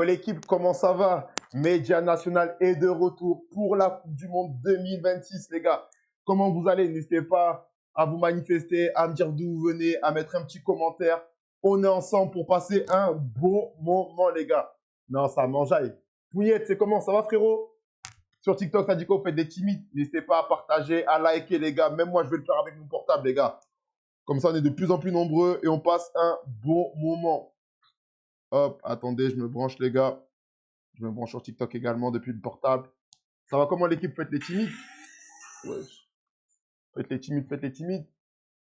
l'équipe, comment ça va? Média National est de retour pour la Coupe du Monde 2026, les gars. Comment vous allez? N'hésitez pas à vous manifester, à me dire d'où vous venez, à mettre un petit commentaire. On est ensemble pour passer un bon moment, les gars. Non, ça m'enjaille. Pouillette, c'est comment? Ça va, frérot? Sur TikTok, ça dit quoi? Vous faites des timides. N'hésitez pas à partager, à liker, les gars. Même moi, je vais le faire avec mon portable, les gars. Comme ça, on est de plus en plus nombreux et on passe un bon moment. Hop, attendez, je me branche, les gars. Je me branche sur TikTok également depuis le portable. Ça va comment l'équipe? Faites les timides. Wesh. Faites les timides, faites les timides.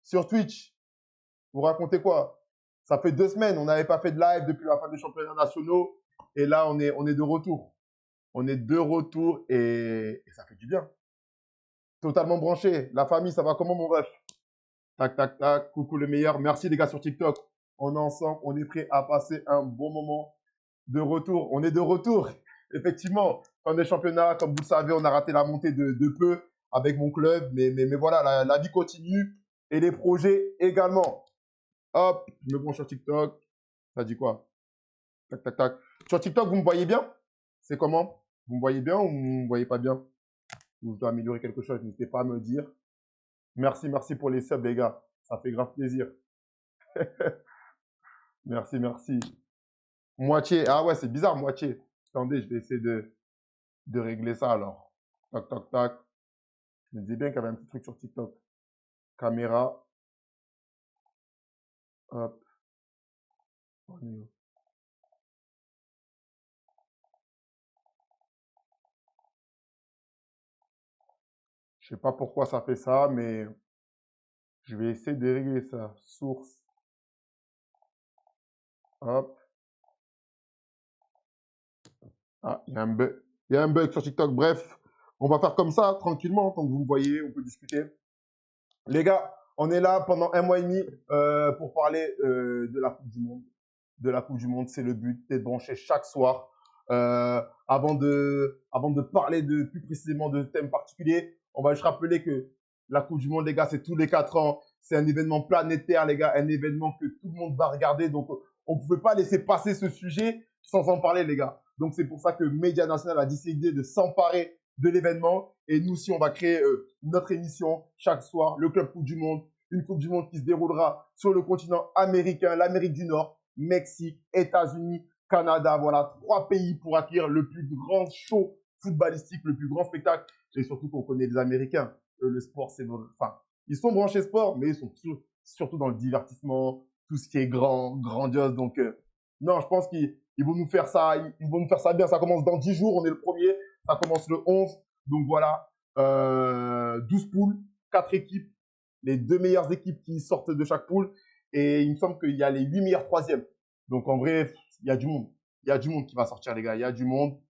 Sur Twitch, vous racontez quoi? Ça fait 2 semaines, on n'avait pas fait de live depuis la fin des championnats nationaux. Et là, on est de retour. On est de retour et ça fait du bien. Totalement branché. La famille, ça va comment, mon ref? Tac, tac, tac. Coucou le meilleur. Merci les gars sur TikTok. On est ensemble. On est prêt à passer un bon moment. De retour. On est de retour. Effectivement, fin des championnats, comme vous le savez, on a raté la montée de peu avec mon club. Mais voilà, la vie continue et les projets également. Hop, je me branche sur TikTok. Ça dit quoi? Tac, tac, tac. Sur TikTok, vous me voyez bien? C'est comment? Vous me voyez bien ou vous ne me voyez pas bien? Ou je dois améliorer quelque chose? N'hésitez pas à me dire. Merci, merci pour les subs, les gars. Ça fait grave plaisir. Merci, merci. Moitié. Ah ouais, c'est bizarre, moitié. Attendez, je vais essayer de régler ça alors. Tac, tac, tac. Je me disais bien qu'il y avait un petit truc sur TikTok. Caméra. Hop. On est où? Je sais pas pourquoi ça fait ça, mais je vais essayer de régler ça. Source. Hop. Ah, il y a un bug. Il y a un bug sur TikTok. Bref, on va faire comme ça, tranquillement, tant que vous me voyez, on peut discuter. Les gars, on est là pendant 1 mois et demi pour parler de la Coupe du Monde. De la Coupe du Monde, c'est le but d'être branché chaque soir. Avant de parler plus précisément de thèmes particuliers, on va juste rappeler que la Coupe du Monde, les gars, c'est tous les 4 ans. C'est un événement planétaire, les gars, un événement que tout le monde va regarder. Donc, on ne pouvait pas laisser passer ce sujet sans en parler, les gars. Donc, c'est pour ça que Média National a décidé de s'emparer de l'événement. Et nous aussi, on va créer notre émission chaque soir, le Club Coupe du Monde. Une Coupe du Monde qui se déroulera sur le continent américain, l'Amérique du Nord, Mexique, États-Unis, Canada. Voilà, 3 pays pour accueillir le plus grand show footballistique, le plus grand spectacle. Et surtout qu'on connaît les Américains. Le sport, c'est enfin, ils sont branchés sport, mais ils sont surtout dans le divertissement, tout ce qui est grandiose. Donc, non, je pense qu'ils vont nous faire ça. Ils vont nous faire ça bien. Ça commence dans 10 jours. On est le premier. Ça commence le 11. Donc voilà, 12 poules, 4 équipes, les 2 meilleures équipes qui sortent de chaque poule. Et il me semble qu'il y a les 8 meilleurs troisièmes. Donc en vrai, il y a du monde. Il y a du monde qui va sortir, les gars. Il y a du monde.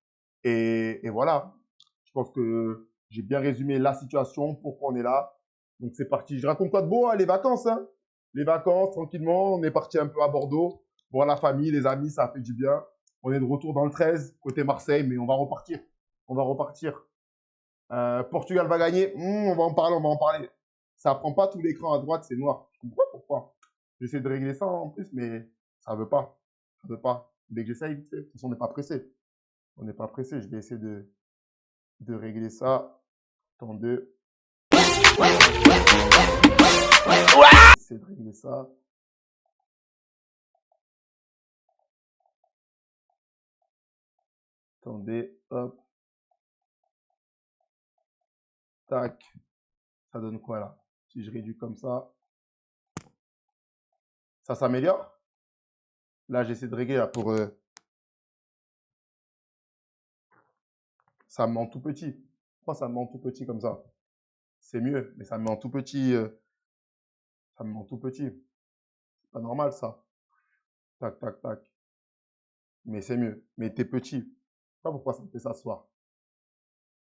Et voilà. Je pense que j'ai bien résumé la situation, pourquoi on est là. Donc c'est parti. Je raconte quoi de beau, hein, les vacances, hein. Les vacances, tranquillement. On est parti un peu à Bordeaux. Voir la famille, les amis, ça a fait du bien. On est de retour dans le 13, côté Marseille, mais on va repartir. On va repartir. Portugal va gagner. On va en parler, on va en parler. Ça prend pas tout l'écran à droite, c'est noir. Je comprends pas pourquoi. J'essaie de régler ça en plus, mais ça veut pas. Ça veut pas. Dès que j'essaye, de toute façon, on n'est pas pressé. On n'est pas pressé. Je vais essayer de régler ça. Attendez. Essayer de régler ça. Attendez. Hop. Tac. Ça donne quoi là? Si je réduis comme ça s'améliore? Là, j'essaie de régler là pour. Ça me met en tout petit. Pourquoi ça me met en tout petit comme ça? C'est mieux, mais ça me met en tout petit. Ça me met en tout petit. C'est pas normal ça. Tac, tac, tac. Mais c'est mieux. Mais t'es petit. Je sais pas pourquoi ça me fait ça ce soir.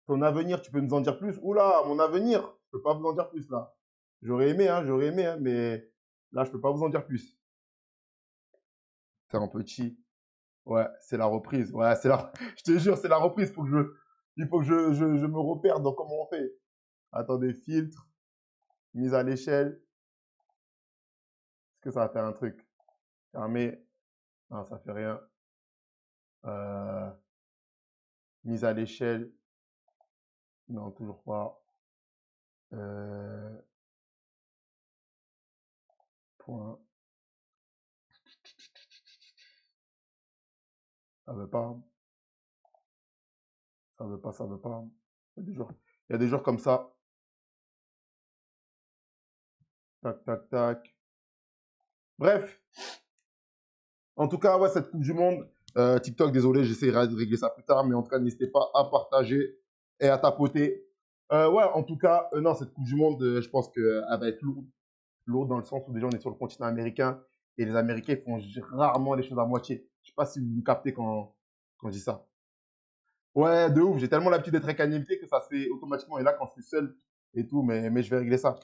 Ton avenir, tu peux nous en dire plus? Oula, mon avenir, je peux pas vous en dire plus là. J'aurais aimé, hein, mais là, je peux pas vous en dire plus. C'est un petit. Ouais, c'est la reprise. Ouais, c'est la. Je te jure, c'est la reprise. Il faut que je me repère dans comment on fait. Attendez, filtre, mise à l'échelle. Est-ce que ça va faire un truc? Fermé. Non, ça fait rien. Euh, mise à l'échelle. Non, toujours pas. Point. Ça veut pas. Ça veut pas, ça veut pas. Il y a des jours comme ça. Tac, tac, tac. Bref. En tout cas, ouais, cette Coupe du Monde, TikTok, désolé, j'essaierai de régler ça plus tard, mais en tout cas, n'hésitez pas à partager et à tapoter. Ouais, en tout cas, non, cette Coupe du Monde, je pense qu'elle va être lourde. Lourde dans le sens où déjà, on est sur le continent américain et les Américains font rarement les choses à moitié. Je sais pas si vous captez quand je dis ça. Ouais, de ouf, j'ai tellement l'habitude d'être avec un invité que ça se fait automatiquement. Et là, quand je suis seul et tout, mais je vais régler ça.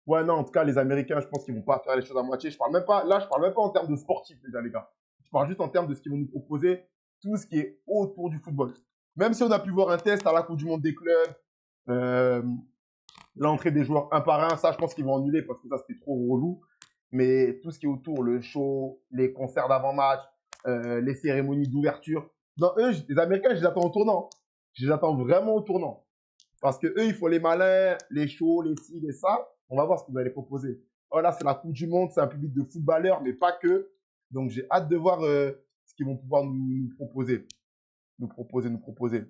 Ouais, non, en tout cas, les Américains, je pense qu'ils vont pas faire les choses à moitié. Je parle même pas, là, je parle même pas en termes de sportifs, déjà, les gars. Je parle juste en termes de ce qu'ils vont nous proposer, tout ce qui est autour du football. Même si on a pu voir un test à la Coupe du Monde des clubs, euh, l'entrée des joueurs un par un, ça, je pense qu'ils vont annuler parce que ça, c'était trop relou. Mais tout ce qui est autour, le show, les concerts d'avant-match, les cérémonies d'ouverture. Non, eux, les Américains, je les attends au tournant. Je les attends vraiment au tournant. Parce que eux, il faut les malins, les shows, les ci, les ça. On va voir ce que vous allez proposer. Oh là, c'est la Coupe du Monde, c'est un public de footballeurs, mais pas que. Donc, j'ai hâte de voir ce qu'ils vont pouvoir nous proposer. Nous proposer, nous proposer.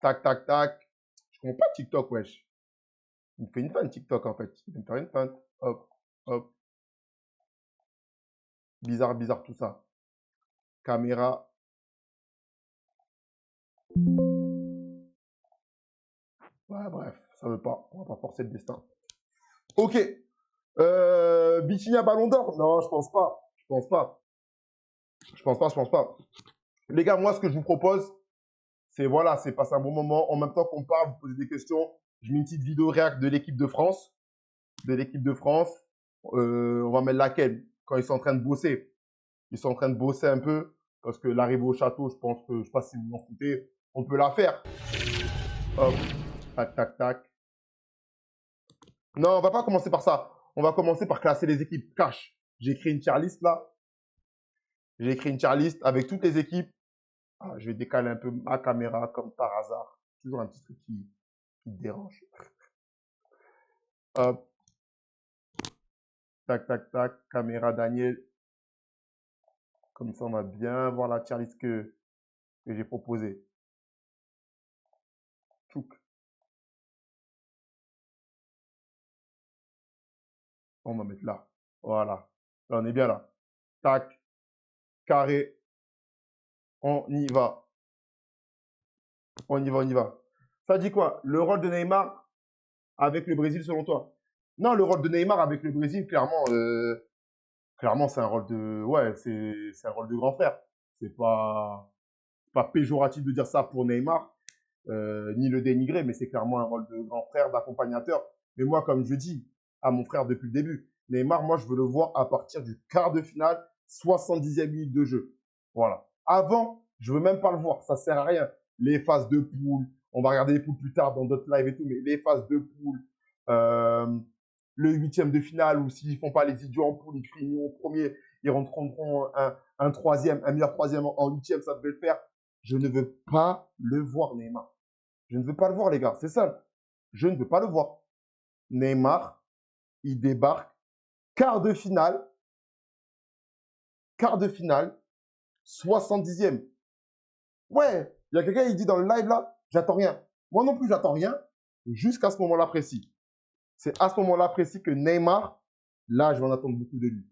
Tac, tac, tac. Je comprends pas TikTok, wesh. Il me fait une fan TikTok, en fait. Il me fait une fan. Hop, hop. Bizarre, bizarre, tout ça. Caméra. Ouais, bref, ça veut pas. On va pas forcer le destin. Ok. Vitinha Ballon d'Or? Non, je pense pas. Je pense pas. Je pense pas, je pense pas. Les gars, moi, ce que je vous propose, c'est voilà, c'est passer un bon moment. En même temps qu'on parle, vous posez des questions. Je mets une petite vidéo réact de l'équipe de France. De l'équipe de France. On va mettre laquelle? Quand ils sont en train de bosser. Ils sont en train de bosser un peu. Parce que l'arrivée au château, je pense que, je sais pas si vous en foutez, on peut la faire. Hop. Tac, tac, tac. Non, on va pas commencer par ça. On va commencer par classer les équipes. Cash. J'ai écrit une tier list là. J'ai écrit une tier list avec toutes les équipes. Ah, je vais décaler un peu ma caméra comme par hasard. Toujours un petit truc qui dérange. Hop. Tac, tac, tac. Caméra Daniel. Comme ça, on va bien voir la tier list que j'ai proposée. Tchouk. On va mettre là. Voilà. Là, on est bien là. Tac. Carré. On y va. On y va, on y va. Ça dit quoi? Le rôle de Neymar avec le Brésil, selon toi? Non, le rôle de Neymar avec le Brésil, clairement, c'est un rôle de, ouais, c'est un rôle de grand frère. C'est pas péjoratif de dire ça pour Neymar, ni le dénigrer, mais c'est clairement un rôle de grand frère, d'accompagnateur. Mais moi, comme je dis à mon frère depuis le début, Neymar, moi, je veux le voir à partir du quart de finale, 70e minute de jeu. Voilà. Avant, je veux même pas le voir. Ça sert à rien. Les phases de poule, on va regarder les poules plus tard dans d'autres lives et tout, mais les phases de poule, euh, le huitième de finale, ou s'ils font pas les idiots en poule, ils finiront au premier, ils rentreront un troisième, un meilleur troisième en huitième, ça devait le faire. Je ne veux pas le voir, Neymar. Je ne veux pas le voir, les gars. C'est ça. Je ne veux pas le voir. Neymar, il débarque. Quart de finale. Quart de finale. 70e. Ouais. Il y a quelqu'un, il dit dans le live là, j'attends rien. Moi non plus, j'attends rien. Jusqu'à ce moment-là précis. C'est à ce moment-là précis que Neymar, là, je vais en attendre beaucoup de lui.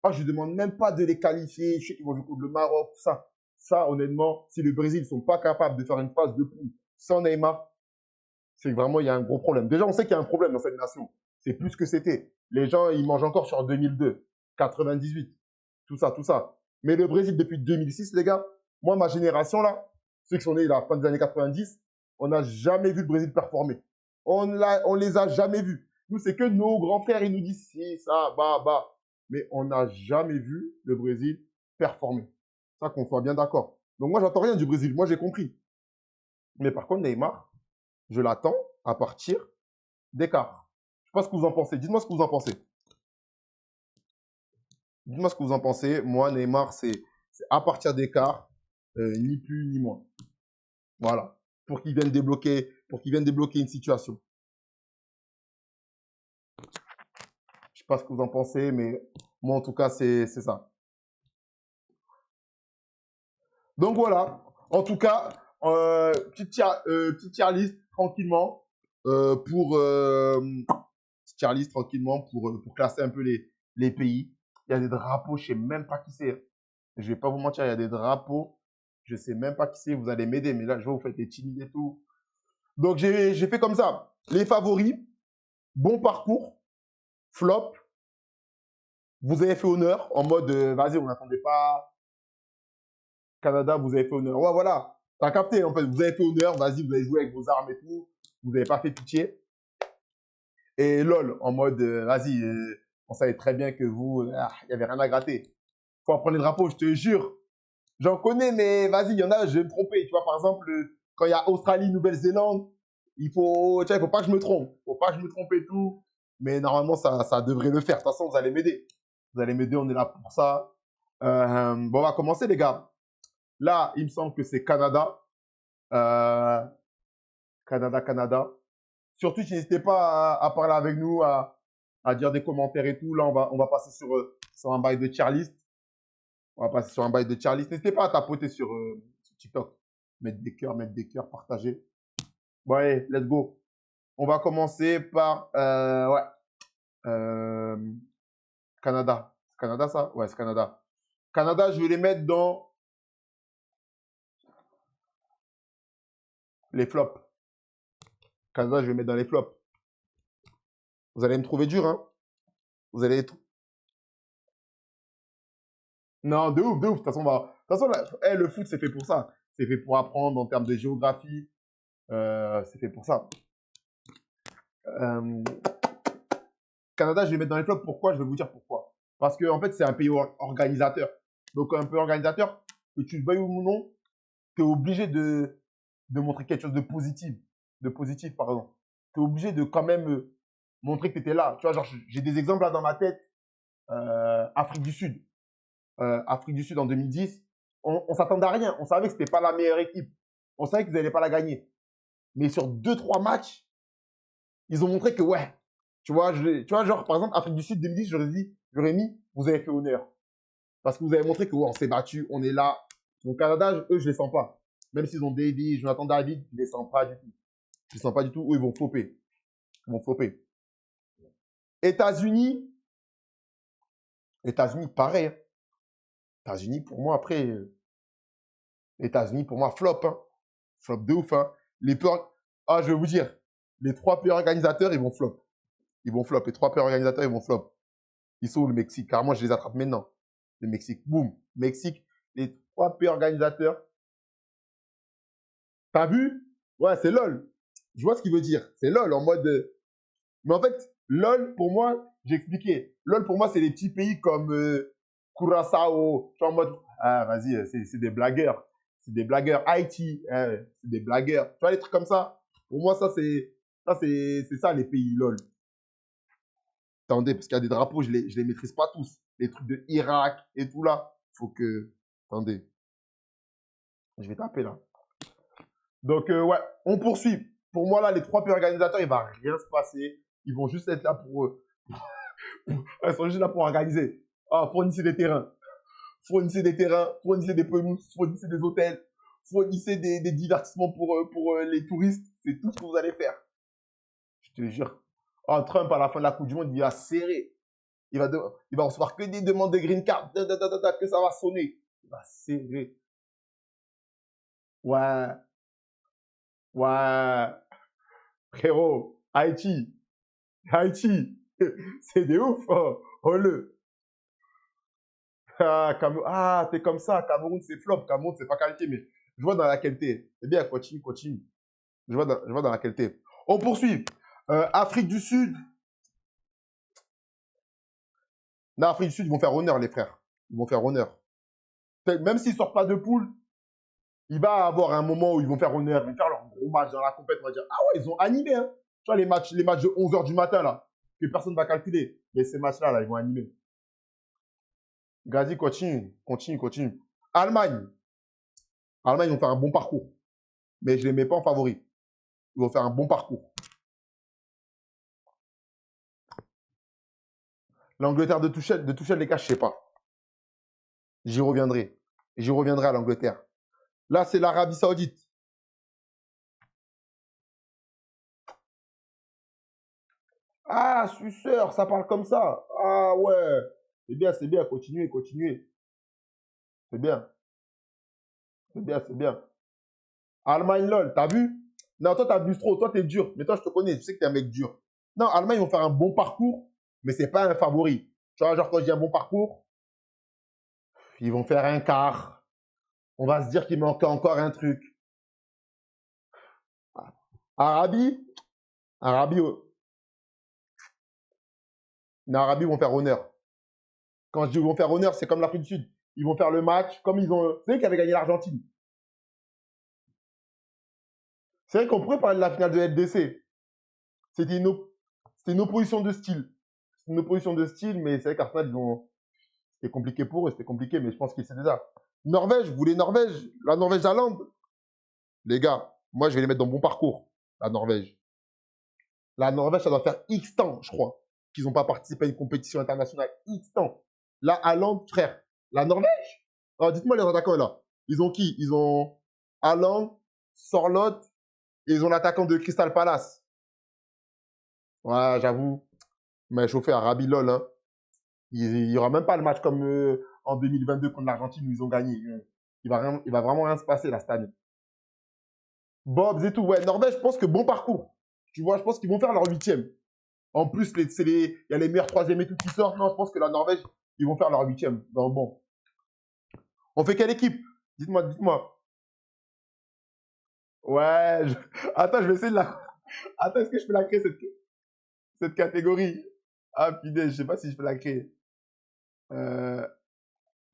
Ah, je ne demande même pas de les qualifier. Je sais qu'ils vont jouer contre le Maroc, tout ça. Ça, honnêtement, si le Brésil ne sont pas capables de faire une phase de poule sans Neymar, c'est que vraiment, il y a un gros problème. Déjà, on sait qu'il y a un problème dans cette nation. C'est plus que c'était. Les gens, ils mangent encore sur 2002, 98, tout ça, tout ça. Mais le Brésil, depuis 2006, les gars, moi, ma génération, là, ceux qui sont nés à la fin des années 90, on n'a jamais vu le Brésil performer. On les a jamais vus. Nous, c'est que nos grands frères, ils nous disent si, ça, bah. Mais on n'a jamais vu le Brésil performer. Ça, qu'on soit bien d'accord. Donc, moi, j'attends rien du Brésil. Moi, j'ai compris. Mais par contre, Neymar, je l'attends à partir d'écart. Je ne sais pas ce que vous en pensez. Dites-moi ce que vous en pensez. Dites-moi ce que vous en pensez. Moi, Neymar, c'est C'est à partir d'écart, ni plus ni moins. Voilà. Pour qu'ils viennent débloquer une situation. Je sais pas ce que vous en pensez, mais moi, en tout cas, c'est ça. Donc, voilà. En tout cas, petite tier list tranquillement pour tier list tranquillement pour classer un peu les pays. Il y a des drapeaux, je sais même pas qui c'est. Je vais pas vous mentir, il y a des drapeaux, je sais même pas qui c'est. Vous allez m'aider, mais là, je vois vous faites des timides et tout. Donc, j'ai fait comme ça. Les favoris, bon parcours, flop. Vous avez fait honneur en mode, vas-y, on n'attendait pas. Canada, vous avez fait honneur. Ouais, voilà. T'as capté, en fait. Vous avez fait honneur, vas-y, vous avez joué avec vos armes et tout. Vous n'avez pas fait pitié. Et LOL, en mode, vas-y, on savait très bien que vous, il n'y avait rien à gratter. Faut apprendre les drapeaux, je te jure. J'en connais, mais vas-y, il y en a, je vais me tromper. Tu vois, par exemple, quand il y a Australie, Nouvelle-Zélande, il faut pas que je me trompe. Il faut pas que je me trompe et tout. Mais normalement, ça devrait le faire. De toute façon, vous allez m'aider. Vous allez m'aider, on est là pour ça. Bon, on va commencer, les gars. Là, il me semble que c'est Canada. Canada. Surtout, n'hésitez pas à parler avec nous, à dire des commentaires et tout. Là, on va passer sur un bail de tier list. On va passer sur un bail de tier list. N'hésitez pas à tapoter sur TikTok. Mettre des cœurs, partager. Bon, allez, let's go. On va commencer par Canada. C'est Canada, ça? Ouais, c'est Canada. Canada, je vais les mettre dans les flops. Canada, je vais mettre dans les flops. Vous allez me trouver dur, hein? Vous allez être... Non, de ouf, de ouf. De toute façon, le foot, c'est fait pour ça. C'est fait pour apprendre en termes de géographie. C'est fait pour ça. Canada, je vais mettre dans les flops. Pourquoi? Je vais vous dire pourquoi. Parce que, en fait, c'est un pays organisateur. Donc, un pays organisateur, que tu le veuilles ou non, tu es obligé de montrer quelque chose de positif. Pardon. Tu es obligé de quand même montrer que tu étais là. Tu vois, genre, j'ai des exemples là dans ma tête. Afrique du Sud. Afrique du Sud en 2010. On s'attendait à rien. On savait que c'était pas la meilleure équipe. On savait qu'ils n'allaient pas la gagner. Mais sur 2-3 matchs, ils ont montré que ouais. Tu vois, genre, par exemple, Afrique du Sud 2010, j'aurais mis, vous avez fait honneur. Parce que vous avez montré que ouais, on s'est battu, on est là. Donc, Canada, eux, je les sens pas. Même s'ils ont David, Jonathan David, je les sens pas du tout. Je les sens pas du tout. Eux, ils vont flopper. États-Unis, pareil. Hein. États-Unis, pour moi, après, États-Unis, pour moi, flop. Hein. Flop de ouf. Hein. Je vais vous dire, les 3 pays organisateurs, ils vont flop. Ils vont flop. Les 3 pays organisateurs, ils vont flop. Ils sont où, le Mexique? Carrément, je les attrape maintenant. Le Mexique, boum. Mexique, les 3 pays organisateurs. T'as vu? Ouais, c'est LOL. Je vois ce qu'il veut dire. C'est LOL en mode... Mais en fait, LOL, pour moi, j'ai expliqué. LOL, pour moi, c'est des petits pays comme Curaçao. Tu vois, en mode... Ah, vas-y, c'est des blagueurs. C'est des blagueurs. Haïti, c'est des blagueurs. Tu vois, les trucs comme ça. Pour moi, c'est ça, les pays LOL. Attendez, parce qu'il y a des drapeaux, je les maîtrise pas tous. Les trucs de Irak et tout là. Faut que... Attendez. Je vais taper là. Donc, ouais, on poursuit. Pour moi, là, les 3 pays organisateurs, il va rien se passer. Ils vont juste être là pour... Ils sont juste là pour organiser. Ah, fournissez des terrains. Fournissez des pelouses, fournissez des hôtels, fournissez des divertissements pour les touristes. C'est tout ce que vous allez faire. Je te jure. Ah, Trump, à la fin de la Coupe du Monde, il va serrer. Il va recevoir que des demandes de green card. Que ça va sonner. Il va serrer. Ouais. Ouais. Frérot. Haïti. C'est des ouf. Oh le. Ah, t'es comme ça. Cameroun, c'est flop. Cameroun, c'est pas qualité, mais je vois dans la qualité. C'est bien, continue. Je vois dans la qualité. On poursuit. Afrique du Sud. Non, Afrique du Sud, ils vont faire honneur, les frères. Ils vont faire honneur. Même s'ils ne sortent pas de poule, il va avoir un moment où ils vont faire honneur. Ils vont faire leur gros match dans la compétition. On va dire, ah ouais, ils ont animé. Hein. Tu vois, les matchs de 11h du matin, là, que personne ne va calculer. Mais ces matchs-là, là, ils vont animer. Gazi, continue. Allemagne. Allemagne, ils vont faire un bon parcours. Mais je ne les mets pas en favori. Ils vont faire un bon parcours. L'Angleterre de Tuchel, les gars, je ne sais pas. J'y reviendrai. J'y reviendrai à l'Angleterre. Là, c'est l'Arabie Saoudite. Ah, suceur, ça parle comme ça. Ah ouais. C'est bien. Continuez, continuez. C'est bien. C'est bien, c'est bien. Allemagne, lol, t'as vu? Non, toi, t'abuses trop. Toi, t'es dur. Mais toi, je te connais. Je sais que t'es un mec dur. Non, Allemagne, ils vont faire un bon parcours, mais c'est pas un favori. Tu vois, genre, quand je dis un bon parcours, ils vont faire un quart. On va se dire qu'il manque encore un truc. Arabie, Arabie, Arabie vont faire honneur. Quand je dis ils vont faire honneur, c'est comme l'Afrique du Sud. Ils vont faire le match comme ils ont. C'est eux qui avaient gagné l'Argentine. C'est vrai qu'on pourrait parler de la finale de LDC. C'était une opposition de style. C'est une opposition de style, mais c'est vrai qu'Arsenal, c'était compliqué pour eux, c'était compliqué, mais je pense qu'ils c'est déjà. Norvège, vous voulez Norvège? La Norvège à Land? Les gars, moi, je vais les mettre dans bon parcours, la Norvège. La Norvège, ça doit faire X temps, je crois, qu'ils n'ont pas participé à une compétition internationale. X temps. Là, Haaland, frère, la Norvège? Alors, dites-moi les attaquants là. Ils ont qui? Ils ont Haaland, Sorloth, et ils ont l'attaquant de Crystal Palace. Ouais, j'avoue. Mais chauffé à Rabi lol, hein. Il n'y aura même pas le match comme en 2022 contre l'Argentine où ils ont gagné. Il va vraiment rien se passer là cette année. Bobs et tout. Ouais, Norvège, je pense que bon parcours. Tu vois, je pense qu'ils vont faire leur huitième. En plus, il y a les meilleurs troisième et tout qui sortent. Non, je pense que la Norvège, ils vont faire leur huitième. Dans le bon. On fait quelle équipe? Dites-moi, dites-moi. Ouais. Attends, je vais essayer de la. Attends, est-ce que je peux la créer cette catégorie? Ah, putain, je sais pas si je peux la créer. Euh,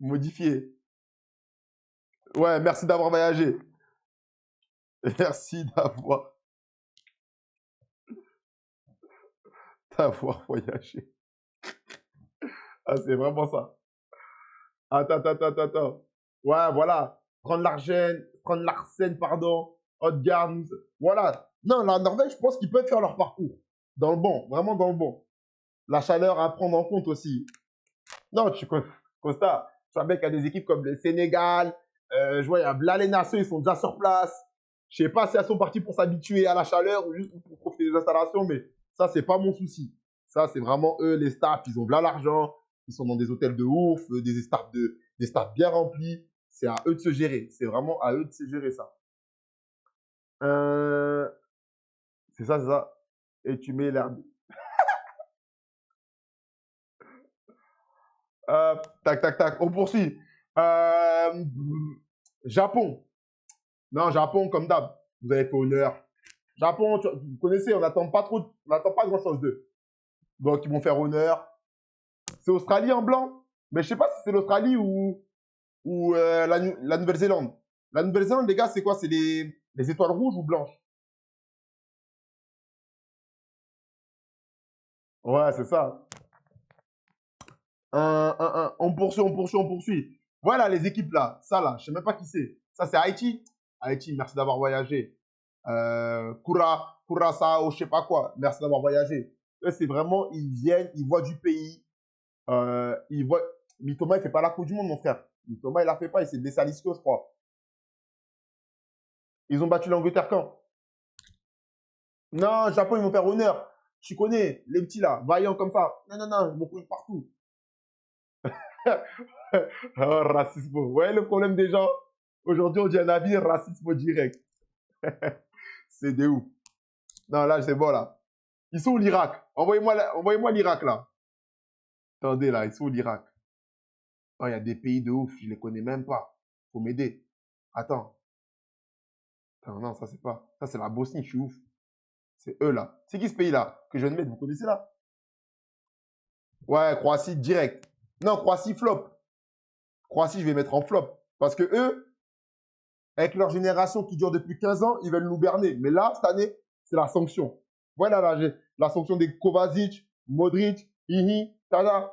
Modifier. Ouais, merci d'avoir voyagé. Merci d'avoir voyagé. Ah, c'est vraiment ça. Attends. Ouais, voilà. Prendre l'Arsène, pardon. Haute-Garde. Voilà. Non, la Norvège, je pense qu'ils peuvent faire leur parcours. Dans le bon, vraiment dans le bon. La chaleur à prendre en compte aussi. Non, constat. Tu vois bien qu'il y a des équipes comme le Sénégal. Je vois, il y a là, les nations, ils sont déjà sur place. Je sais pas si elles sont parties pour s'habituer à la chaleur ou juste pour profiter des installations, mais ça, c'est pas mon souci. Ça, c'est vraiment eux, les staffs, ils ont là l'argent, ils sont dans des hôtels de ouf, des staffs bien remplis. C'est à eux de se gérer. C'est vraiment à eux de se gérer ça. Euh, c'est ça, c'est ça. Et tu mets l'herbe. Tac. On poursuit. Euh, Japon. Non, Japon, comme d'hab. Vous avez fait honneur. Japon, vous connaissez, on n'attend pas trop, on n'attend pas grand-chose d'eux. Donc, ils vont faire honneur. C'est Australie en blanc. Mais je sais pas si c'est l'Australie ou la Nouvelle-Zélande. La Nouvelle-Zélande, les gars, c'est quoi? C'est les étoiles rouges ou blanches? Ouais, c'est ça. On poursuit. Voilà les équipes là. Ça là, je sais même pas qui c'est. Ça, c'est Haïti. Haïti, merci d'avoir voyagé. Curaçao, je sais pas quoi. Merci d'avoir voyagé. Eux, c'est vraiment, ils viennent, ils voient du pays. Ils voient. Mitoma, il fait pas la Coupe du Monde, mon frère. Mitoma, il la fait pas. Il s'est blessé à l'ischio, je crois. Ils ont battu l'Angleterre quand? Non, Japon, ils vont faire honneur. Tu connais, les petits là, vaillants comme ça. Non, ils vont courir partout. Oh, racisme. Ouais, le problème des gens. Aujourd'hui, on dit un avis, racisme direct. C'est des ouf. Non, là, c'est bon, là. Ils sont où l'Irak? Envoyez-moi l'Irak, là. Attendez, là, ils sont où l'Irak? Oh, il y a des pays de ouf, je les connais même pas. Faut m'aider. Attends. Non, ça, c'est pas. Ça, c'est la Bosnie, je suis ouf. C'est eux, là. C'est qui ce pays-là que je viens de mettre? Vous connaissez, là? Ouais, Croatie, direct. Non, Croatie, flop. Croatie, je vais mettre en flop. Parce que eux, avec leur génération qui dure depuis 15 ans, ils veulent nous berner. Mais là, cette année, c'est la sanction. Voilà la sanction des Kovacic, Modric, Hihi, tada,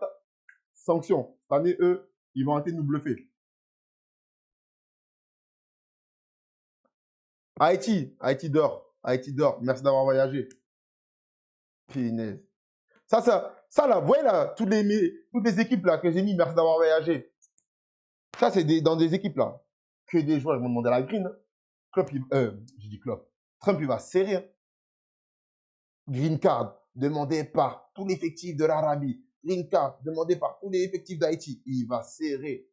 sanction. Cette année, eux, ils vont arrêter de nous bluffer. Haïti dort. Haïti dort. Merci d'avoir voyagé. Punaise. Ça là, vous voyez là, toutes les équipes là que j'ai mis, merci d'avoir voyagé. Ça, c'est dans des équipes là. Que des joueurs, ils vont demander la green. Hein. J'ai dit Klopp. Trump, il va serrer. Hein. Green card, demandé par tout l'effectif de l'Arabie. Green card, demandé par tous les effectifs d'Haïti. Il va serrer.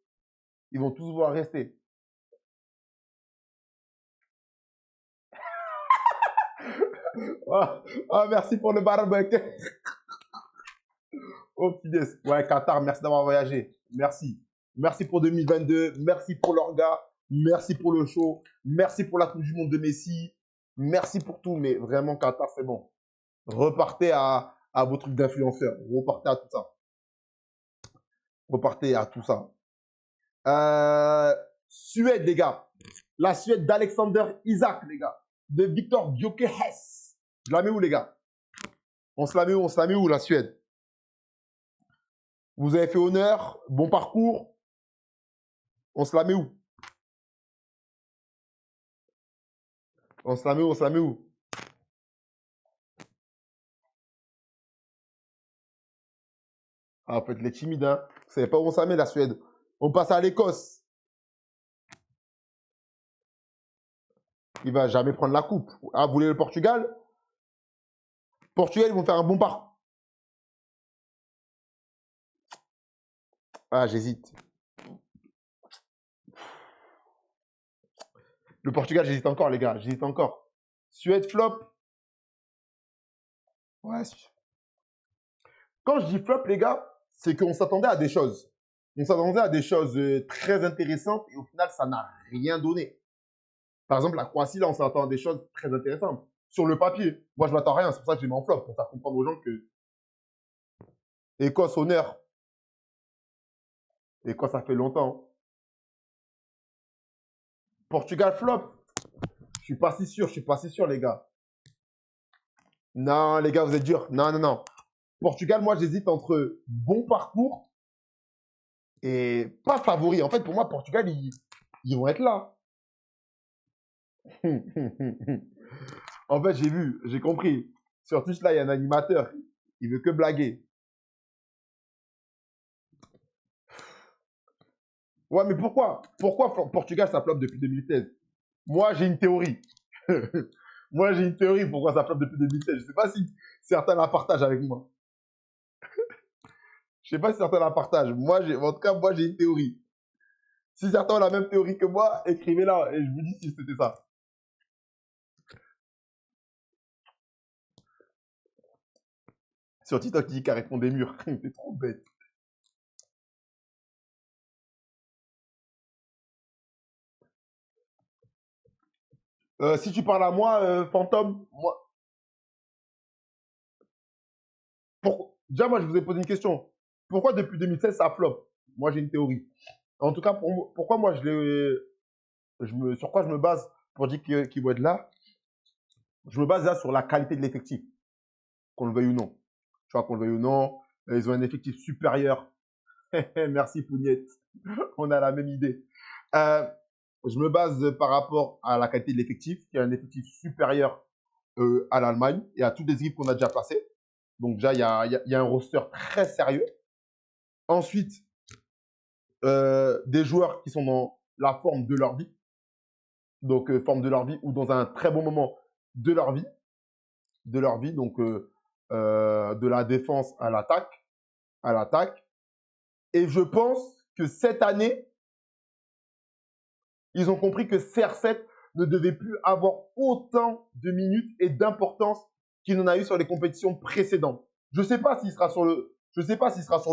Ils vont tous vouloir rester. Merci pour le barbecue. Oh, finesse. Ouais, Qatar, merci d'avoir voyagé. Merci. Merci pour 2022. Merci pour l'orga. Merci pour le show. Merci pour la Coupe du Monde de Messi. Merci pour tout. Mais vraiment, Qatar, c'est bon. Repartez à vos trucs d'influenceurs. Repartez à tout ça. Repartez à tout ça. Suède, les gars. La Suède d'Alexander Isak, les gars. De Victor Gyökeres. Je la mets où, les gars? On se la met où? On se la met où, la Suède? Vous avez fait honneur. Bon parcours. On se la met où? On se la met où? On se la met où? Ah, en fait, les timides, hein. Vous savez pas où on s'en met, la Suède. On passe à l'Écosse. Il va jamais prendre la coupe. Ah, vous voulez le Portugal? Portugal, ils vont faire un bon parcours. Ah, j'hésite. Le Portugal, j'hésite encore, les gars. J'hésite encore. Suède, flop. Ouais. Quand je dis flop, les gars, c'est qu'on s'attendait à des choses. On s'attendait à des choses très intéressantes et au final, ça n'a rien donné. Par exemple, la Croatie, là, on s'attend à des choses très intéressantes. Sur le papier, moi, je m'attends à rien. C'est pour ça que j'ai mis en flop, pour faire comprendre aux gens que Écosse, honneur. Écosse, ça fait longtemps. Portugal, flop. Je suis pas si sûr, je suis pas si sûr, les gars. Non, les gars, vous êtes durs. Non, non, non. Portugal, moi, j'hésite entre bon parcours et pas favori. En fait, pour moi, Portugal, ils vont être là. En fait, j'ai vu, j'ai compris. Sur Twitch, là, il y a un animateur. Il veut que blaguer. Ouais, mais pourquoi? Pourquoi Portugal, ça floppe depuis 2016? Moi, j'ai une théorie. Moi, j'ai une théorie pourquoi ça floppe depuis 2016. Je ne sais pas si certains la partagent avec moi. Je ne sais pas si certains la partagent. Moi, en tout cas, moi, j'ai une théorie. Si certains ont la même théorie que moi, écrivez-la et je vous dis si c'était ça. Sur TikTok, il dit qu'elle répond des murs. T'es trop bête. Si tu parles à moi, Fantôme, moi, déjà, moi, je vous ai posé une question. Pourquoi depuis 2016, ça flop? Moi, j'ai une théorie. En tout cas, pourquoi moi, sur quoi je me base pour dire qu'ils vont être là? Je me base là sur la qualité de l'effectif, qu'on le veuille ou non. Tu vois, qu'on le veuille ou non, ils ont un effectif supérieur. Merci, Pougnette. On a la même idée. Je me base par rapport à la qualité de l'effectif, qui est un effectif supérieur à l'Allemagne et à toutes les équipes qu'on a déjà placées. Donc déjà, il y a un roster très sérieux. Ensuite, des joueurs qui sont dans la forme de leur vie. Donc, forme de leur vie ou dans un très bon moment de leur vie. De leur vie, donc de la défense à l'attaque. Et je pense que cette année, ils ont compris que CR7 ne devait plus avoir autant de minutes et d'importance qu'il en a eu sur les compétitions précédentes. Je ne sais pas s'il sera sur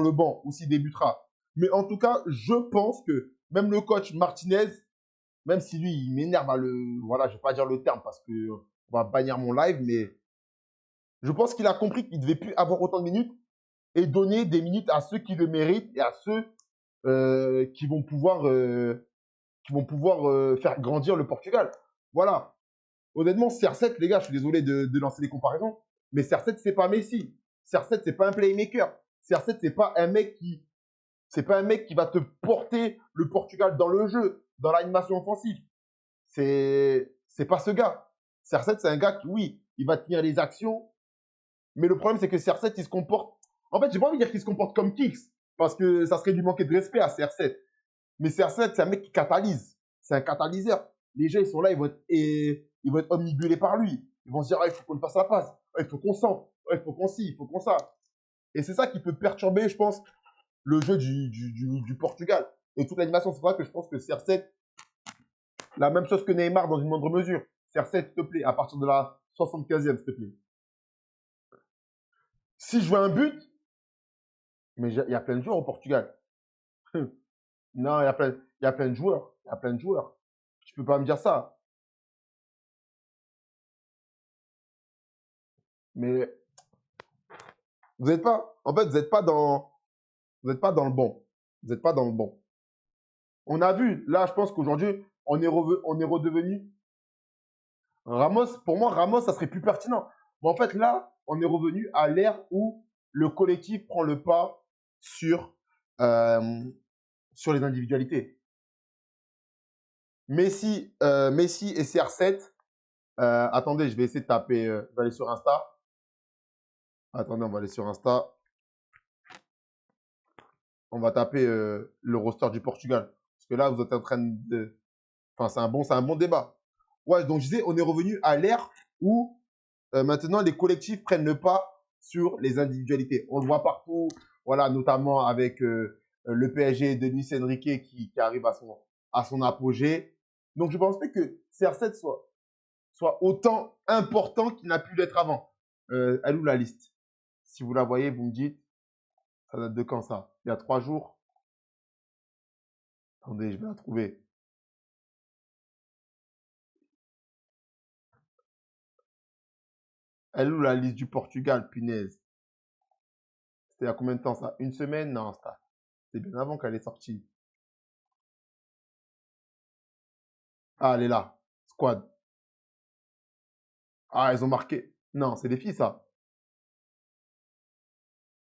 le banc ou s'il débutera. Mais en tout cas, je pense que même le coach Martinez, même si lui, il m'énerve, voilà, je ne vais pas dire le terme parce que on va bannir mon live, mais je pense qu'il a compris qu'il ne devait plus avoir autant de minutes et donner des minutes à ceux qui le méritent et à ceux qui vont pouvoir faire grandir le Portugal. Voilà. Honnêtement, CR7, les gars, je suis désolé de lancer des comparaisons, mais CR7, c'est pas Messi. CR7, c'est pas un playmaker. CR7, c'est pas un mec qui va te porter le Portugal dans le jeu, dans l'animation offensive. C'est c'est pas ce gars. CR7, c'est un gars qui, oui, il va tenir les actions, mais le problème, c'est que CR7, il se comporte. En fait, j'ai pas envie de dire qu'il se comporte comme Kix, parce que ça serait lui manquer de respect à CR7. Mais CR7, c'est un mec qui catalyse. C'est un catalyseur. Les gens, ils sont là, ils vont être omnibulés par lui. Ils vont se dire, ah, il faut qu'on fasse la passe. Ah, il faut qu'on sente. Ah, il faut qu'on ci, il faut qu'on ça. Et c'est ça qui peut perturber, je pense, le jeu du Portugal. Et toute l'animation, c'est vrai que je pense que CR7, la même chose que Neymar dans une moindre mesure. CR7, s'il te plaît, à partir de la 75e, s'il te plaît. Si je veux un but, mais il y a plein de joueurs au Portugal. Non, il y a plein de joueurs. Il y a plein de joueurs. Tu peux pas me dire ça. Mais vous n'êtes pas, en fait, vous n'êtes pas dans le bon. Vous n'êtes pas dans le bon. On a vu, là, je pense qu'aujourd'hui, on est redevenu. Ramos, pour moi, Ramos, ça serait plus pertinent. Mais en fait, là, on est revenu à l'ère où le collectif prend le pas sur, euh, sur les individualités. Messi et CR7. Attendez, je vais essayer de taper. Je vais aller sur Insta. Attendez, on va aller sur Insta. On va taper le roster du Portugal. Parce que là, vous êtes en train de. Enfin, c'est un bon débat. Ouais, donc je disais, on est revenu à l'ère où maintenant les collectifs prennent le pas sur les individualités. On le voit partout, voilà, notamment avec le PSG de Luis Enrique qui arrive à son apogée. Donc je pense pas que CR7 soit autant important qu'il n'a pu l'être avant. Elle est où la liste? Si vous la voyez, vous me dites, ça date de quand ça? Il y a 3 jours? Attendez, je vais la trouver. Elle est où la liste du Portugal, punaise? C'était il y a combien de temps ça? Une semaine? Non, c'était bien avant qu'elle est sortie. Ah, elle est là. Squad. Ah, ils ont marqué. Non, c'est des filles, ça.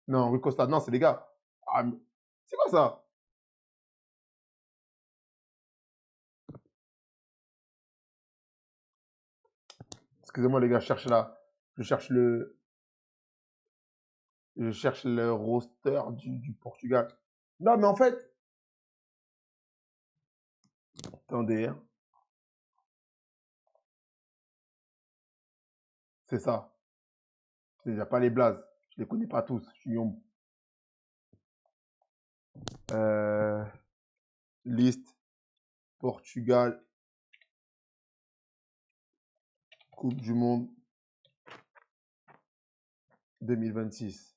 Non, Rui Costa. Non, c'est des gars. Ah, c'est quoi ça? Excusez-moi, les gars, Je cherche le. Je cherche le roster du Portugal. Non, mais en fait. Attendez, hein. C'est ça. Il n'y a pas les blazes. Je les connais pas tous. Je suis yombe. Euh, liste. Portugal. Coupe du Monde 2026.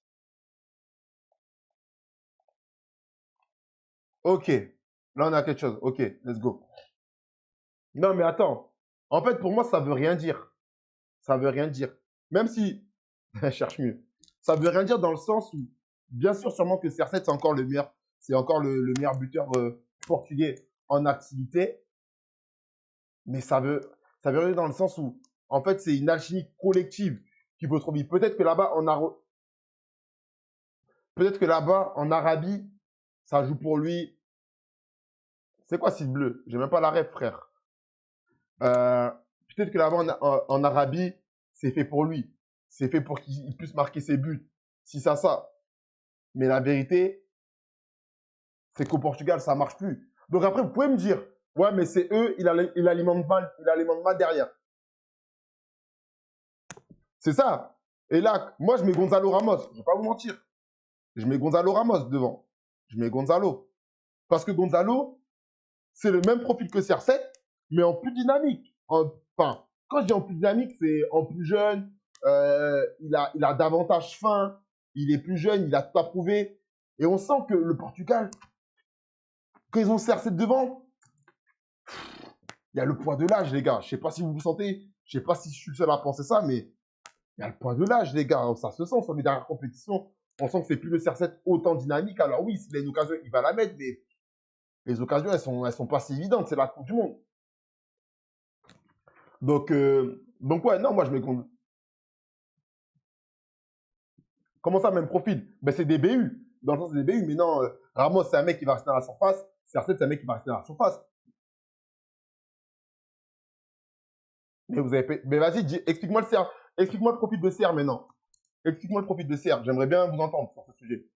Ok. Là, on a quelque chose. Ok, let's go. Non, mais attends. En fait, pour moi, ça veut rien dire. Ça veut rien dire. Même si, je cherche mieux. Ça veut rien dire dans le sens où, bien sûr, sûrement que CR7, c'est encore le meilleur buteur portugais en activité. Mais ça veut rien dire dans le sens où, en fait, c'est une alchimie collective qui peut trop vite. Peut-être que là-bas, en Arabie, ça joue pour lui. C'est quoi cible bleu? J'ai même pas la ref, frère. Euh, Peut-être que là-bas, en Arabie, c'est fait pour lui. C'est fait pour qu'il puisse marquer ses buts. Si ça. Mais la vérité, c'est qu'au Portugal, ça marche plus. Donc après, vous pouvez me dire, ouais, mais c'est eux, il alimente mal derrière. C'est ça. Et là, moi, je mets Gonzalo Ramos. Je vais pas vous mentir. Je mets Gonzalo Ramos devant. Je mets Gonzalo. Parce que Gonzalo, c'est le même profil que CR7, mais en plus dynamique. Enfin, quand je dis en plus dynamique, c'est en plus jeune, il a davantage faim, il est plus jeune, il a tout approuvé. Et on sent que le Portugal, quand ils ont CR7 devant, il y a le poids de l'âge, les gars. Je sais pas si vous vous sentez, je sais pas si je suis le seul à penser ça, mais il y a le poids de l'âge, les gars. Ça se sent sur les dernières compétitions. On sent que c'est plus le CR7 autant dynamique. Alors oui, s'il a une occasion, il va la mettre, mais les occasions, elles sont pas si évidentes. C'est la Coupe du Monde. Donc ouais, non, moi je mets comment ça, même profil? Ben, c'est des BU. Dans le sens, c'est des BU. Mais non, Ramos, c'est un mec qui va rester dans la surface. CR7, c'est un mec qui va rester dans la surface. Mais vous avez mais vas-y, explique-moi le CR. Explique-moi le profil de CR maintenant. Explique-moi le profil de CR. J'aimerais bien vous entendre sur ce sujet.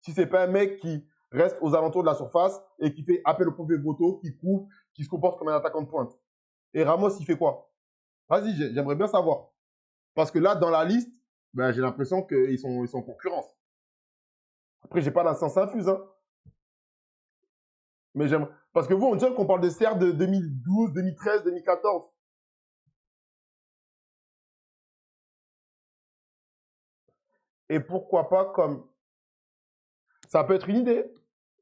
Si c'est pas un mec qui reste aux alentours de la surface et qui fait appel au profil photo, qui couvre, qui se comporte comme un attaquant de pointe. Et Ramos, il fait quoi? Vas-y, j'aimerais bien savoir. Parce que là, dans la liste, ben, j'ai l'impression qu'ils sont en concurrence. Après, j'ai pas la science infuse, hein. Mais j'aime. Parce que vous, on dirait qu'on parle de CR de 2012, 2013, 2014. Et pourquoi pas comme. Ça peut être une idée.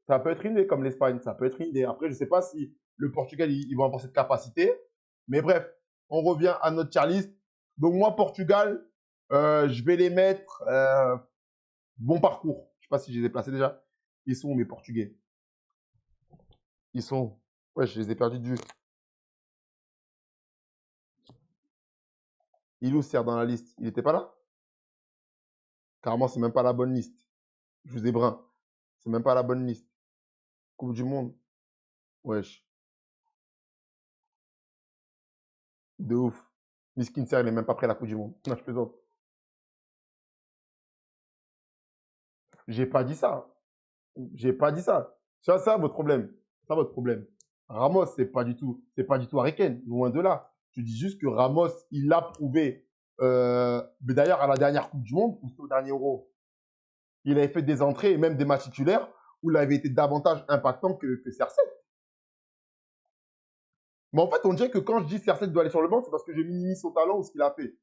Ça peut être une idée comme l'Espagne. Ça peut être une idée. Après, je ne sais pas si le Portugal, ils vont avoir cette capacité. Mais bref, on revient à notre tier list. Donc, moi, Portugal, je vais les mettre. Bon parcours. Je ne sais pas si je les ai placés déjà. Ils sont où, mes Portugais? Ils sont où? Ouais, je les ai perdus de vue. Il est où, Serre, dans la liste? Il n'était pas là? Carrément, c'est même pas la bonne liste. Je vous ai brun. C'est même pas la bonne liste. Coupe du Monde. Wesh. De ouf. Miskin Serre, il est même pas prêt à la Coupe du Monde. Non, je plaisante. J'ai pas dit ça. J'ai pas dit ça. C'est ça votre problème. C'est ça votre problème. Ramos, c'est pas du tout Harry Kane, loin de là. Je dis juste que Ramos, il l'a prouvé. Mais d'ailleurs, à la dernière Coupe du Monde, ou au dernier Euro, il avait fait des entrées et même des matchs titulaires où il avait été davantage impactant que CR7. Mais en fait, on dirait que quand je dis CR7 doit aller sur le banc, c'est parce que je minimise son talent ou ce qu'il a fait.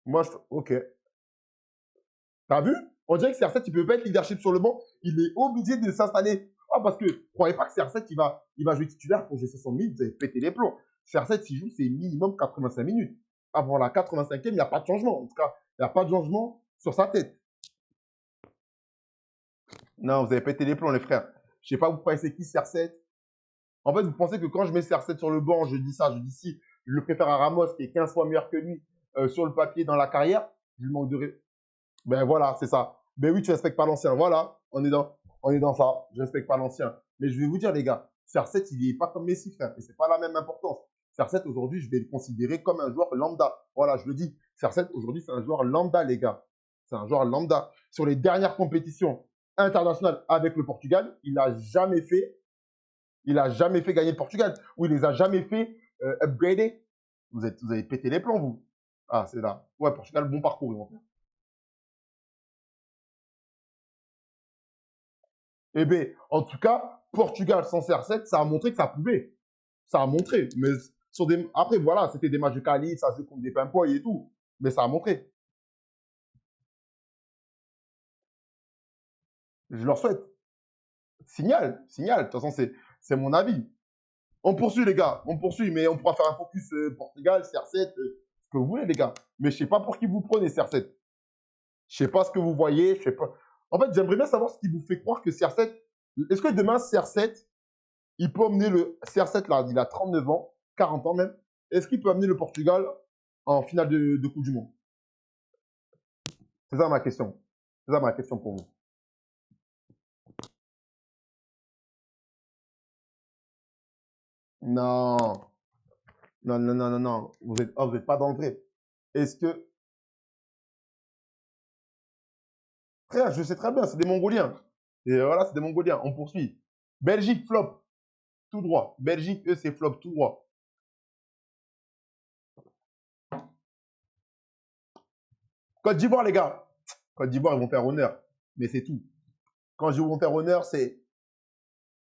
Moi, ok. T'as vu? On dirait que CR7, il peut pas être leadership sur le banc. Il est obligé de s'installer. Ah, parce que, croyez pas que CR7, il va jouer titulaire pour jouer 60 minutes. Vous avez pété les plombs. CR7, s'il joue, c'est minimum 85 minutes. Avant la 85e, il n'y a pas de changement. En tout cas, il n'y a pas de changement sur sa tête. Non, vous avez pété les plombs, les frères. Je sais pas, vous croyez c'est qui CR7? En fait, vous pensez que quand je mets CR7 sur le banc, je dis ça, je dis si, je le préfère à Ramos, qui est 15 fois meilleur que lui sur le papier dans la carrière. Je lui manque de. Ben voilà, c'est ça. Ben oui, tu respectes pas l'ancien. Voilà, on est dans ça. Je respecte pas l'ancien. Mais je vais vous dire, les gars, CR7, il n'est pas comme Messi, frère. Et c'est pas la même importance. CR7, aujourd'hui, je vais le considérer comme un joueur lambda. Voilà, je le dis. CR7, aujourd'hui, c'est un joueur lambda, les gars. C'est un joueur lambda. Sur les dernières compétitions internationales avec le Portugal, il a jamais fait gagner le Portugal. Ou il les a jamais fait upgrader. Vous avez pété les plans, vous. Ah, c'est là. Ouais, Portugal, bon parcours, ils vont faire. Eh bien, en tout cas, Portugal sans CR7, ça a montré que ça pouvait. Ça a montré. Mais sur des. Après, voilà, c'était des matchs de qualif, ça jouait contre des pimpoils et tout. Mais ça a montré. Je leur souhaite. Signal, signal. De toute façon, c'est mon avis. On poursuit, les gars. On poursuit, mais on pourra faire un focus Portugal, CR7, ce que vous voulez, les gars. Mais je sais pas pour qui vous prenez CR7. Je sais pas ce que vous voyez. Je sais pas. En fait, j'aimerais bien savoir ce qui vous fait croire que CR7. Est-ce que demain, CR7, il peut emmener le CR7 là, il a 39 ans, 40 ans même. Est-ce qu'il peut amener le Portugal en finale de Coupe du Monde? C'est ça ma question. C'est ça ma question pour vous. Non, non, non, non, non, non. Vous êtes pas dans le vrai. Est-ce que, frère, je sais très bien, c'est des Mongoliens. Et voilà, c'est des Mongoliens. On poursuit. Belgique flop, tout droit. Belgique, eux, c'est flop tout droit. Côte d'Ivoire, les gars. Côte d'Ivoire, ils vont faire honneur. Mais c'est tout. Quand je dis ils vont faire honneur, c'est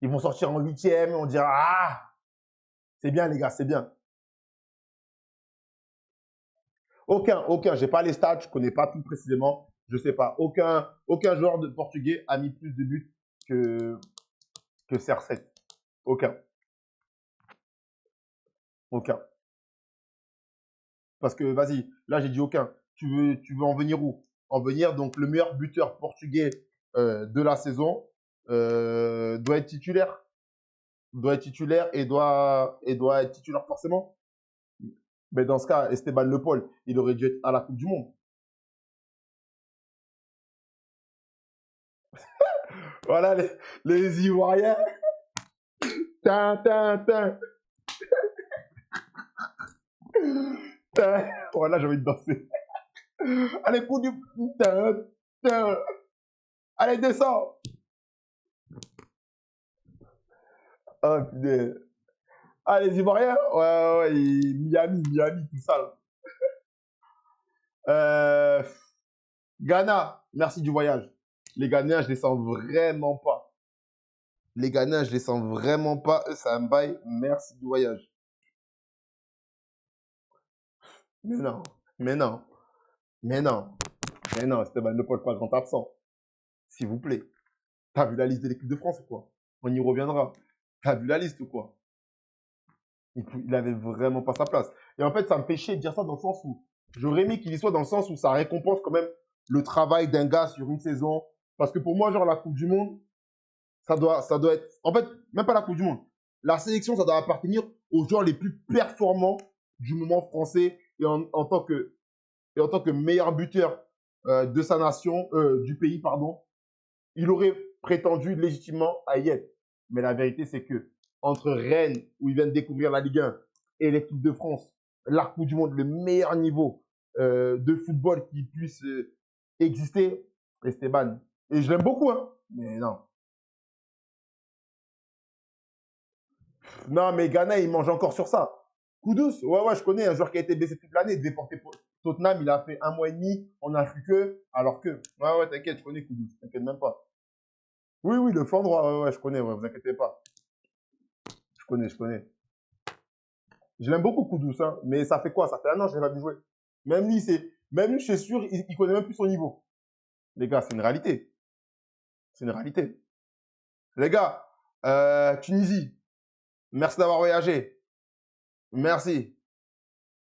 ils vont sortir en huitième. On dira ah, c'est bien, les gars, c'est bien. Aucun. J'ai pas les stats, je connais pas tout précisément. Je sais pas. Aucun joueur de portugais a mis plus de buts que, que CR7. Aucun. Aucun. Parce que, vas-y, là, j'ai dit aucun. Tu veux en venir où? En venir, donc, le meilleur buteur portugais de la saison doit être titulaire. Doit être titulaire et doit être titulaire forcément. Mais dans ce cas, Esteban Le Paul, il aurait dû être à la Coupe du Monde. Voilà les Ivoiriens. Tin, tin, tin. Voilà, j'ai envie de danser. Allez, coup du... Allez, descends. Oh, putain. Ah, les Ivoiriens? Ouais, ouais, ouais, Miami, tout ça, là. Euh, Ghana, merci du voyage. Les Ghanéens, je les sens vraiment pas. Les Ghanéens, je les sens vraiment pas. Eux, c'est un bail. Merci du voyage. Mais non, mais non, mais non, mais non, Esteban ne porte pas grand absent. S'il vous plaît. T'as vu la liste de l'équipe de France ou quoi? On y reviendra. T'as vu la liste ou quoi? Il avait vraiment pas sa place. Et en fait, ça me fait chier de dire ça dans le sens où j'aurais aimé qu'il y soit dans le sens où ça récompense quand même le travail d'un gars sur une saison. Parce que pour moi, genre, la Coupe du Monde, ça doit être. En fait, même pas la Coupe du Monde. La sélection, ça doit appartenir aux joueurs les plus performants du moment français et en tant que meilleur buteur de sa nation, du pays, pardon. Il aurait prétendu légitimement à y être. Mais la vérité, c'est que entre Rennes, où il vient de découvrir la Ligue 1, et l'équipe de France, la Coupe du Monde, le meilleur niveau de football qui puisse exister, Esteban. Et je l'aime beaucoup, hein. Mais non. Non, mais Ghana, il mange encore sur ça. Kudus, ouais, ouais, je connais un joueur qui a été blessé toute l'année, il devait porter pour Tottenham, il a fait 1 mois et demi, on a vu que, alors que, ouais, ouais, t'inquiète, je connais Kudus, t'inquiète même pas. Oui, oui, le flanc droit, ouais, ouais, je connais, ouais, vous inquiétez pas. Je connais, je connais. Je l'aime beaucoup, Kudus, hein, mais ça fait quoi? Ça fait 1 an que je l'ai pas vu jouer. Même lui, je suis sûr, il connaît même plus son niveau. Les gars, c'est une réalité. C'est une réalité. Les gars, Tunisie, merci d'avoir voyagé. Merci.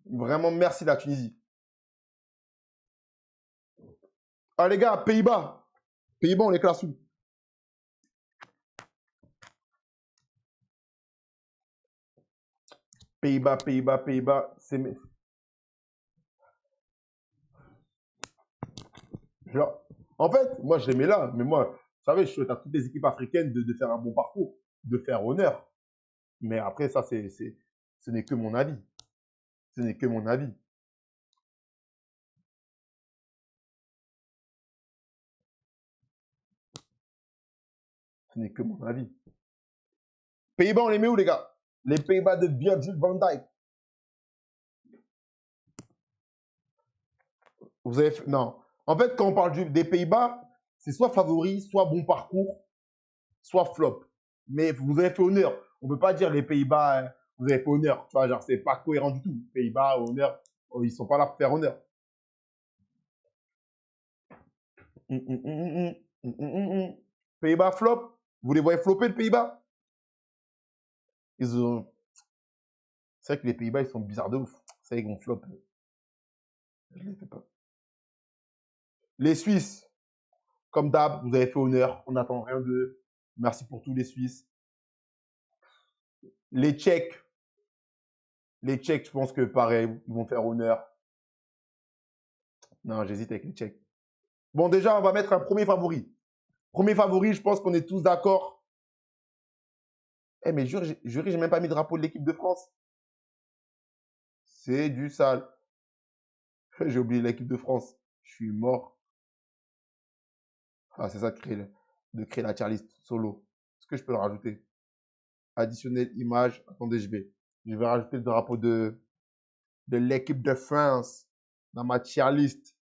Vraiment, merci la Tunisie. Ah, les gars, Pays-Bas. Pays-Bas, on les classe où? Pays-Bas, Pays-Bas, Pays-Bas. Genre, en fait, moi, je les mets là. Mais moi, vous savez, je souhaite à toutes les équipes africaines de faire un bon parcours, de faire honneur. Mais après, ça, ce n'est que mon avis. Ce n'est que mon avis. Ce n'est que mon avis. Pays-Bas, on les met où, les gars? Les Pays-Bas de Virgil van Dijk. Vous avez fait... Non. En fait, quand on parle des Pays-Bas, c'est soit favori, soit bon parcours, soit flop. Mais vous avez fait honneur. On ne peut pas dire les Pays-Bas, vous avez fait honneur. Tu vois, genre, c'est pas cohérent du tout. Pays-Bas, honneur, ils sont pas là pour faire honneur. Pays-Bas flop. Vous les voyez flopper, le Pays-Bas? Ils ont... C'est vrai que les Pays-Bas, ils sont bizarres de ouf. C'est vrai qu'ils vont flop. Je les fais pas. Les Suisses, comme d'hab, vous avez fait honneur. On n'attend rien d'eux. Merci pour tous les Suisses. Les Tchèques, je pense que pareil, ils vont faire honneur. Non, j'hésite avec les Tchèques. Bon, déjà, on va mettre un premier favori. Premier favori, je pense qu'on est tous d'accord. Eh, mais jury, j'ai même pas mis le drapeau de l'équipe de France. C'est du sale. J'ai oublié l'équipe de France. Je suis mort. Ah, c'est ça de créer la tier list solo. Est-ce que je peux le rajouter? Additionnel image. Attendez, je vais rajouter le drapeau de l'équipe de France dans ma tier list.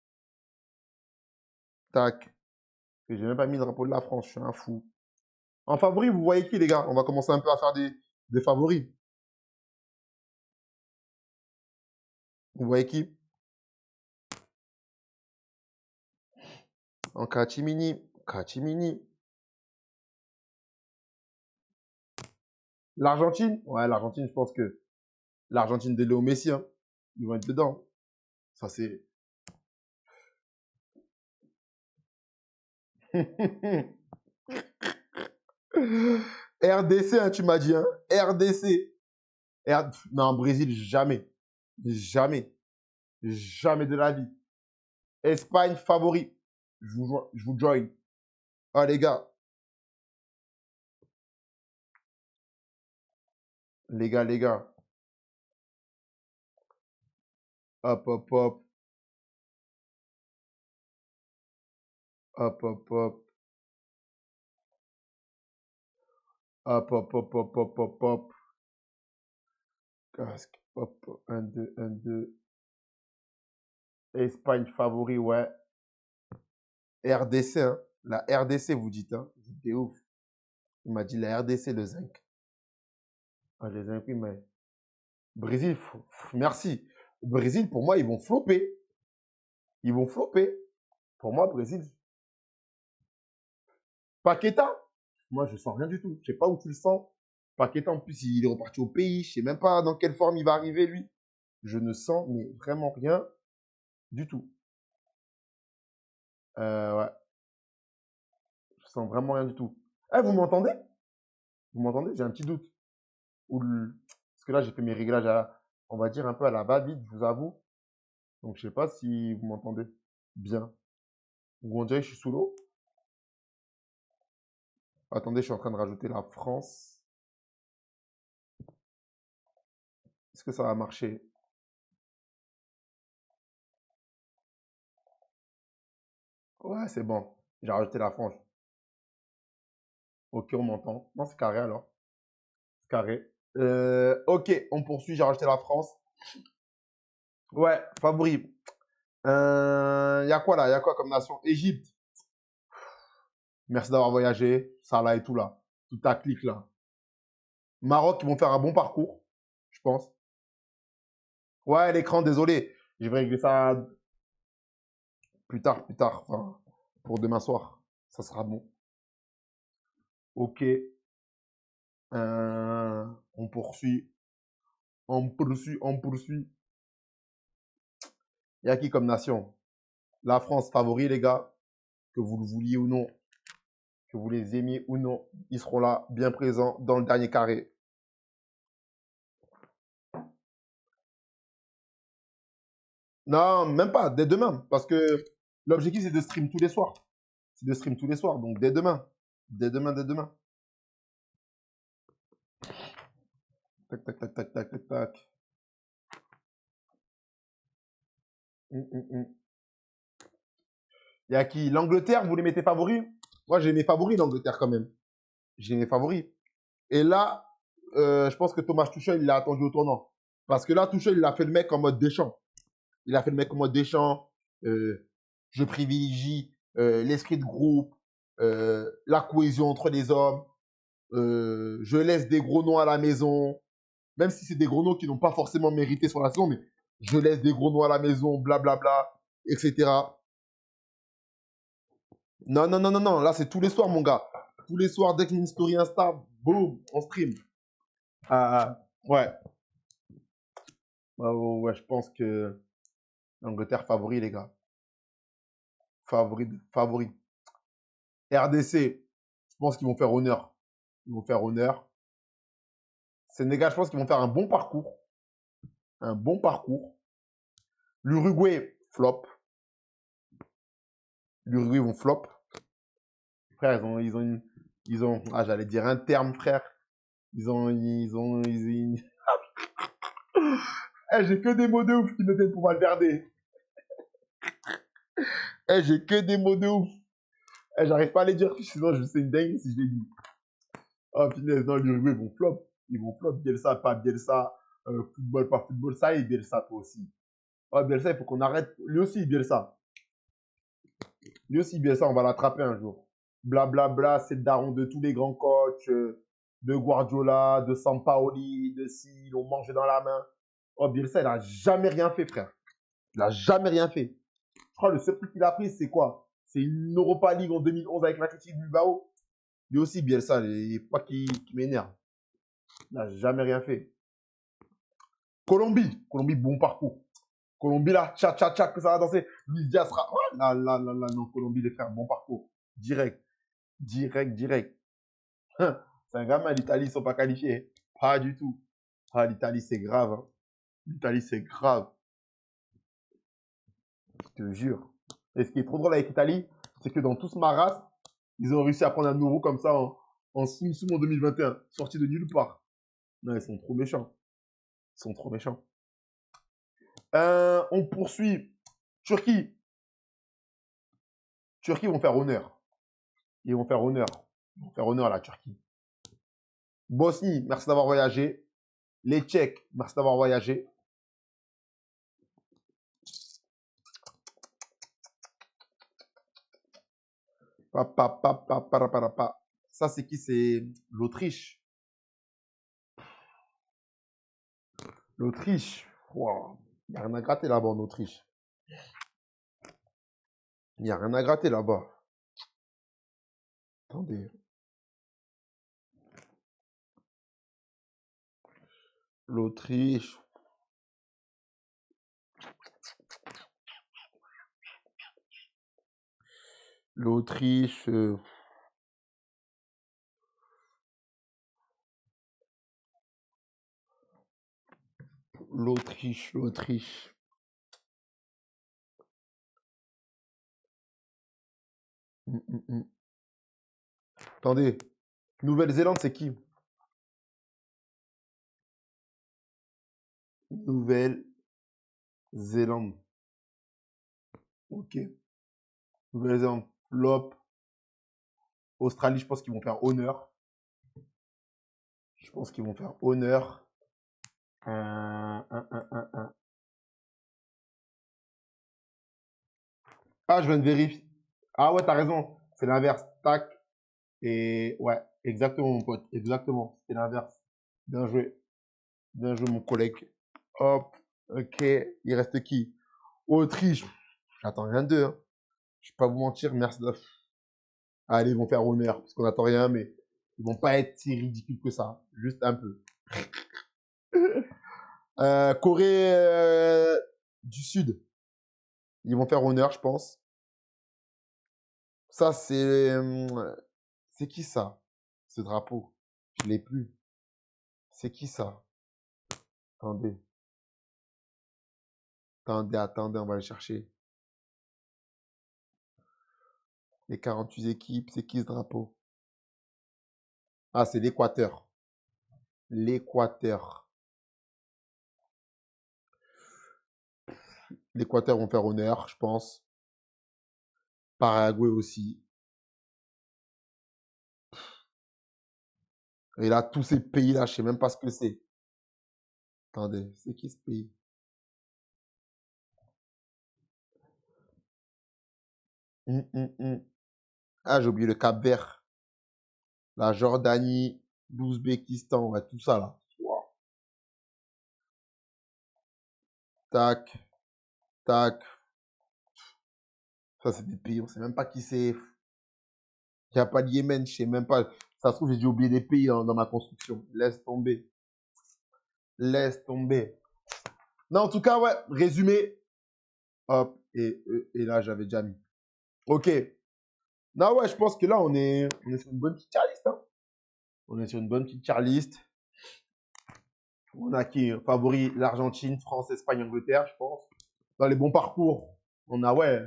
Tac. J'ai même pas mis le drapeau de la France. Je suis un fou. En favori, vous voyez qui, les gars? On va commencer un peu à faire des favoris. Vous voyez qui? En Kachimini. Kachimini. L'Argentine? Ouais, l'Argentine, je pense que l'Argentine de Léo Messi, hein, ils vont être dedans. Ça, c'est... RDC, hein, tu m'as dit, hein? RDC. Non, Brésil, jamais. Jamais. Jamais de la vie. Espagne, favori. Je vous join. Ah, les gars. Les gars, les gars. Hop, hop, hop. Hop, hop, hop. Hop, hop, hop, hop, hop, hop, hop. Casque. Hop, 1, 2, 1, 2. Espagne favori, ouais. RDC, hein. La RDC, vous dites, hein. C'était ouf. Il m'a dit la RDC, le zinc. Ah, les zinc, oui, mais. Brésil, merci. Brésil, pour moi, ils vont flopper. Ils vont flopper. Pour moi, Brésil. Paqueta, moi, je sens rien du tout. Je sais pas où tu le sens. Paqueta, en plus, il est reparti au pays. Je sais même pas dans quelle forme il va arriver, lui. Je ne sens mais vraiment rien du tout. Ouais, je sens vraiment rien du tout. Eh, vous m'entendez? Vous m'entendez? J'ai un petit doute. Parce que là, j'ai fait mes réglages on va dire, un peu à la va-vite, je vous avoue. Donc, je sais pas si vous m'entendez bien. Ou on dirait que je suis sous l'eau. Attendez, je suis en train de rajouter la France. Est-ce que ça va marcher? Ouais, c'est bon. J'ai rajouté la France. Ok, on m'entend. Non, c'est carré alors. C'est carré. Ok, on poursuit. J'ai rajouté la France. Ouais, favori. Il y a quoi là? Il y a quoi comme nation? Égypte. Merci d'avoir voyagé. Ça là et tout là. Tout ta clique là. Maroc, ils vont faire un bon parcours, je pense. Ouais, l'écran, désolé. Je vais régler ça plus tard. Enfin, pour demain soir. Ça sera bon. Ok. On poursuit. On poursuit. On poursuit. Il y a qui comme nation? La France, favori, les gars. Que vous le vouliez ou non. Que vous les aimiez ou non. Ils seront là, bien présents, dans le dernier carré. Non, même pas. Dès demain. Parce que l'objectif, c'est de stream tous les soirs. C'est de stream tous les soirs. Donc, dès demain. Dès demain, dès demain. Tac, tac, tac, tac, tac, tac, tac. Il y a qui? L'Angleterre, vous les mettez favoris? Moi, j'ai mes favoris, l'Angleterre, quand même. J'ai mes favoris. Et là, je pense que Thomas Tuchel, il l'a attendu au tournant. Parce que là, Tuchel, il a fait le mec en mode Deschamps. Il a fait le mec en mode Deschamps. Je privilégie l'esprit de groupe, la cohésion entre les hommes. Je laisse des gros noms à la maison. Même si c'est des gros noms qui n'ont pas forcément mérité sur la saison, mais je laisse des gros noms à la maison, blablabla, etc. Non, non, non, non, non. Là, c'est tous les soirs, mon gars. Tous les soirs, dès qu'il y a une story Insta, boum, on stream. Ouais. Ouais, je pense que l'Angleterre favori, les gars. Favori, favori. RDC, je pense qu'ils vont faire honneur. Ils vont faire honneur. Sénégal, je pense qu'ils vont faire un bon parcours. Un bon parcours. L'Uruguay, flop. L'Uruguay vont flop. Frère, ils ont, j'allais dire un terme, frère. J'ai que des mots de ouf qui me viennent pour Valverde. J'ai que des mots de ouf. J'arrive pas à les dire, sinon je sais une dingue si je les dis. Oh, punaise, non, l'Uruguay, ils vont flop. Ils vont flop. Bielsa, pas Bielsa. Football, pas football. Ça y est, Bielsa, toi aussi. Oh, Bielsa, il faut qu'on arrête. Lui aussi, Bielsa. Lui aussi, Bielsa, on va l'attraper un jour. Blablabla, bla, bla, c'est le daron de tous les grands coachs, de Guardiola, de Sampaoli, de si, ils l'ont mangé dans la main. Oh, Bielsa, il a jamais rien fait, frère. Il a jamais rien fait. Je crois que le seul truc qu'il a pris, c'est quoi? C'est une Europa League en 2011 avec l'Athletic Bilbao. Lui aussi, Bielsa, il faut pas qu'il m'énerve. Il n'a jamais rien fait. Colombie. Colombie, bon parcours. Colombie, là, tcha, tcha, tcha, que ça va danser. Luis Diaz sera. Oh, là, là, là, là, non, Colombie, les frères, bon parcours. Direct. Direct, direct. C'est un gamin, l'Italie, ils ne sont pas qualifiés. Pas du tout. Ah, l'Italie, c'est grave. Hein. L'Italie, c'est grave. Je te jure. Et ce qui est trop drôle avec l'Italie, c'est que dans tout ce maras, ils ont réussi à prendre un euro comme ça en soum en 2021. Sorti de nulle part. Non, ils sont trop méchants. Ils sont trop méchants. On poursuit. Turquie. Turquie vont faire honneur. Ils vont faire honneur. Ils vont faire honneur à la Turquie. Bosnie, merci d'avoir voyagé. Les Tchèques, merci d'avoir voyagé. Ça, c'est qui? C'est l'Autriche. L'Autriche. Wow. Il n'y a rien à gratter là-bas en Autriche. Il n'y a rien à gratter là-bas. Attendez. L'Autriche. L'Autriche. L'Autriche. L'Autriche. Attendez. Nouvelle-Zélande, c'est qui? Nouvelle-Zélande. Ok. Nouvelle-Zélande. Flop. Australie, je pense qu'ils vont faire honneur. Je pense qu'ils vont faire honneur. Ah, je viens de vérifier. Ah ouais, t'as raison. C'est l'inverse. Tac. Et ouais, exactement, mon pote. Exactement. C'est l'inverse. Bien joué. Bien joué, mon collègue. Hop. Ok. Il reste qui? Autriche. J'attends rien d'eux. Hein. Je vais pas vous mentir. Merci. Allez, ils vont faire honneur. Parce qu'on n'attend rien, mais ils vont pas être si ridicules que ça. Juste un peu. Corée du Sud. Ils vont faire honneur, je pense. Ça, c'est qui ça? Ce drapeau? Je l'ai plus. C'est qui ça? Attendez. Attendez, on va le chercher. Les 48 équipes, c'est qui ce drapeau? Ah, c'est l'Équateur. L'Équateur. L'Équateur vont faire honneur, je pense. Paraguay aussi. Et là, tous ces pays-là, je sais même pas ce que c'est. Attendez, c'est qui ce pays? Ah, j'ai oublié le Cap-Vert. La Jordanie, l'Ouzbékistan, ouais, tout ça là. Wow. Tac, tac. Ça, c'est des pays, on sait même pas qui c'est. Il n'y a pas de Yémen, je sais même pas. Ça se trouve, j'ai dû oublier des pays dans ma construction. Laisse tomber. Laisse tomber. Non, en tout cas, ouais, résumé. Hop, et là, j'avais déjà mis. Ok. Non, ouais, je pense que là, on est sur une bonne petite tier list. Hein. On est sur une bonne petite tier list. On a qui favori l'Argentine, France, Espagne, Angleterre, je pense. Dans les bons parcours, on a, ouais,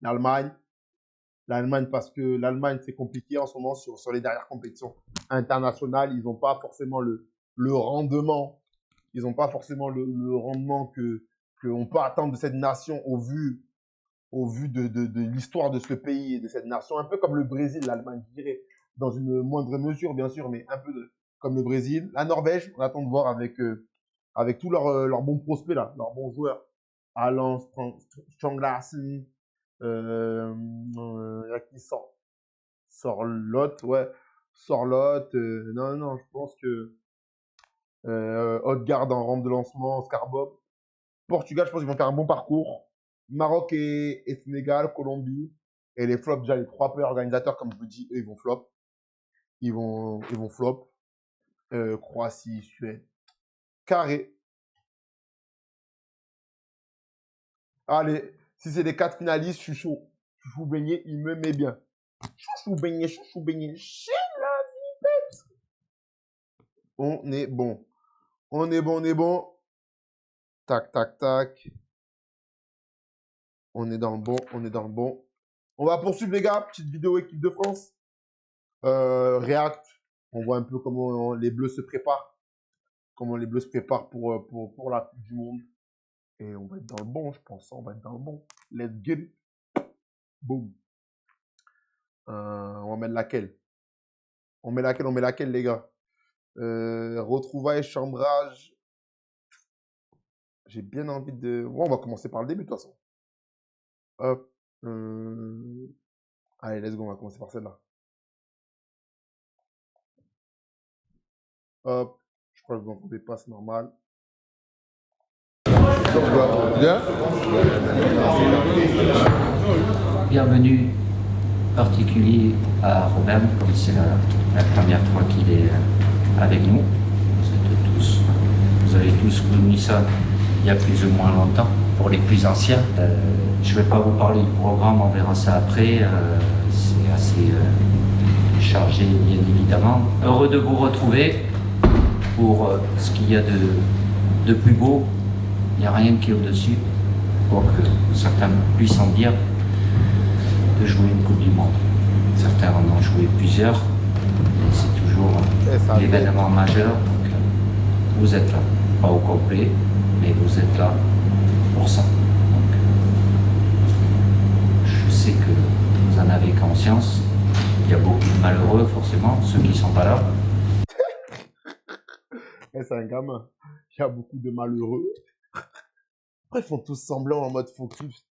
l'Allemagne. L'Allemagne, parce que l'Allemagne, c'est compliqué en ce moment sur les dernières compétitions internationales. Ils n'ont pas forcément le rendement. Ils n'ont pas forcément le rendement qu'on peut attendre de cette nation au vu de l'histoire de ce pays et de cette nation. Un peu comme le Brésil, l'Allemagne, je dirais, dans une moindre mesure, bien sûr, mais un peu comme le Brésil. La Norvège, on attend de voir avec tous leurs bons prospects, là, leurs bons joueurs. Haaland, Strong Larsen, qui sort l'autre, ouais. Sort l'autre. Non, je pense que Haute-Garde en rampe de lancement, Oscar Bob. Portugal, je pense qu'ils vont faire un bon parcours. Maroc et Sénégal, Colombie. Et les flops, déjà les trois pays organisateurs, comme je vous dis, eux, ils vont flop. Ils vont flop. Croatie, Suède. Carré. Allez, si c'est les quatre finalistes, je suis chaud. Chouchou Beignet, il me met bien. Chouchou Beignet. On est bon. On est bon. Tac, tac, tac. On est dans le bon. On va poursuivre, les gars. Petite vidéo équipe de France. React. On voit un peu comment les Bleus se préparent. Comment les Bleus se préparent pour la Coupe du Monde. Et on va être dans le bon, je pense. On va être dans le bon. Let's get it. Boom. On va mettre laquelle? On met laquelle, les gars? Retrouvailles, chambrage. J'ai bien envie de... Bon, on va commencer par le début, de toute façon. Hop. Allez, let's go, on va commencer par celle-là. Hop. Je crois que vous n'entendez pas, c'est normal. Bien. Bienvenue particulier à Robin, comme c'est la première fois qu'il est avec nous. Vous avez tous connu ça il y a plus ou moins longtemps. Pour les plus anciens, je ne vais pas vous parler du programme, on verra ça après. C'est assez chargé, bien évidemment. Heureux de vous retrouver pour ce qu'il y a de plus beau. Il n'y a rien qui est au-dessus, pour que certains puissent en dire, de jouer une Coupe du Monde. Certains en ont joué plusieurs, et c'est toujours l'événement majeur. Donc, vous êtes là, pas au complet, mais vous êtes là pour ça. Donc, je sais que vous en avez conscience. Il y a beaucoup de malheureux, forcément, ceux qui ne sont pas là. C'est un gamin. Il y a beaucoup de malheureux. Après, ils font tous semblant en mode focus.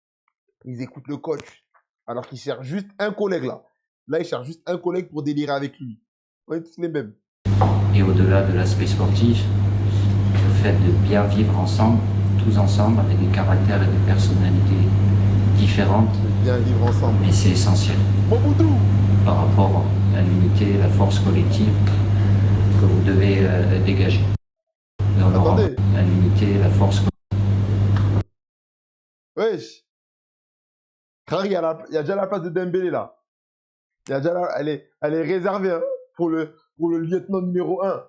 Ils écoutent le coach. Alors qu'ils cherchent juste un collègue là. Là, ils cherchent juste un collègue pour délirer avec lui. On est tous les mêmes. Et au-delà de l'aspect sportif, le fait de bien vivre ensemble, tous ensemble, avec des caractères et des personnalités différentes. Bien vivre ensemble. Mais c'est essentiel. Bon boudou. Par rapport à l'unité, la force collective que vous devez dégager. Et on aura à l'unité, la force collective. Wesh. Il y a déjà la place de Dembélé là. Il y a déjà elle est réservée hein, pour le lieutenant numéro 1.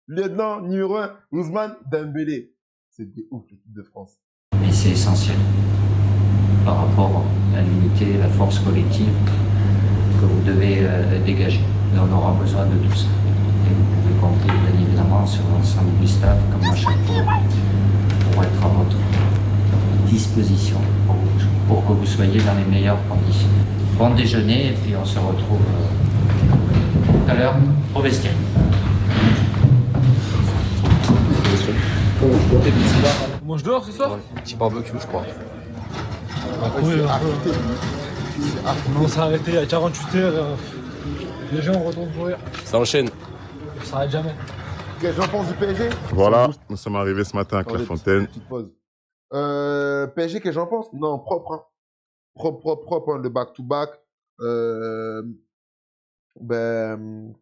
Lieutenant numéro 1, Ousmane Dembélé. C'est des ouf l'équipe de France. Mais c'est essentiel. Par rapport à l'unité, la force collective que vous devez dégager. Et on aura besoin de tout ça. Et vous pouvez compter bien évidemment sur l'ensemble du staff, comme à chaque fois, pour être à votre disposition, pour que vous soyez dans les meilleures conditions. Bon déjeuner, et puis on se retrouve tout à l'heure au vestiaire. On mange dehors ce soir? Petit barbecue, je crois. On s'est arrêté il y a 48 heures. Les gens retournent courir. Ça enchaîne. Ça s'arrête jamais. Qu'est-ce que j'en pense du PSG? Voilà, nous sommes arrivés ce matin à Clairefontaine. Petite pause. PSG, qu'est-ce que j'en pense? Non, propre. Hein. Propre, hein, le back-to-back.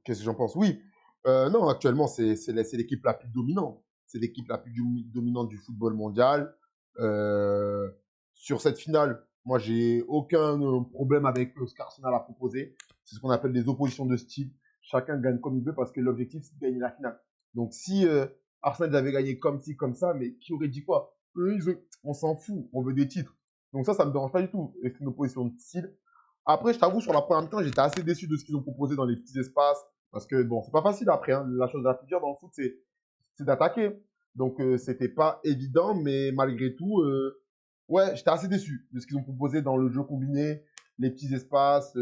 Qu'est-ce que j'en pense? Oui. Non, actuellement, c'est l'équipe la plus dominante. C'est l'équipe la plus dominante du football mondial. Sur cette finale, moi, j'ai aucun problème avec ce qu'Arsenal a proposé. C'est ce qu'on appelle des oppositions de style. Chacun gagne comme il veut parce que l'objectif, c'est de gagner la finale. Donc, si Arsenal avait gagné comme ci, comme ça, mais qui aurait dit quoi? On s'en fout, on veut des titres. Donc ça me dérange pas du tout. Et c'est une opposition de style. Après, je t'avoue, sur la première mi-temps, j'étais assez déçu de ce qu'ils ont proposé dans les petits espaces. Parce que, bon, c'est pas facile après. Hein. La chose la plus dure dans le foot, c'est d'attaquer. Donc, c'était pas évident, mais malgré tout, ouais, j'étais assez déçu de ce qu'ils ont proposé dans le jeu combiné, les petits espaces,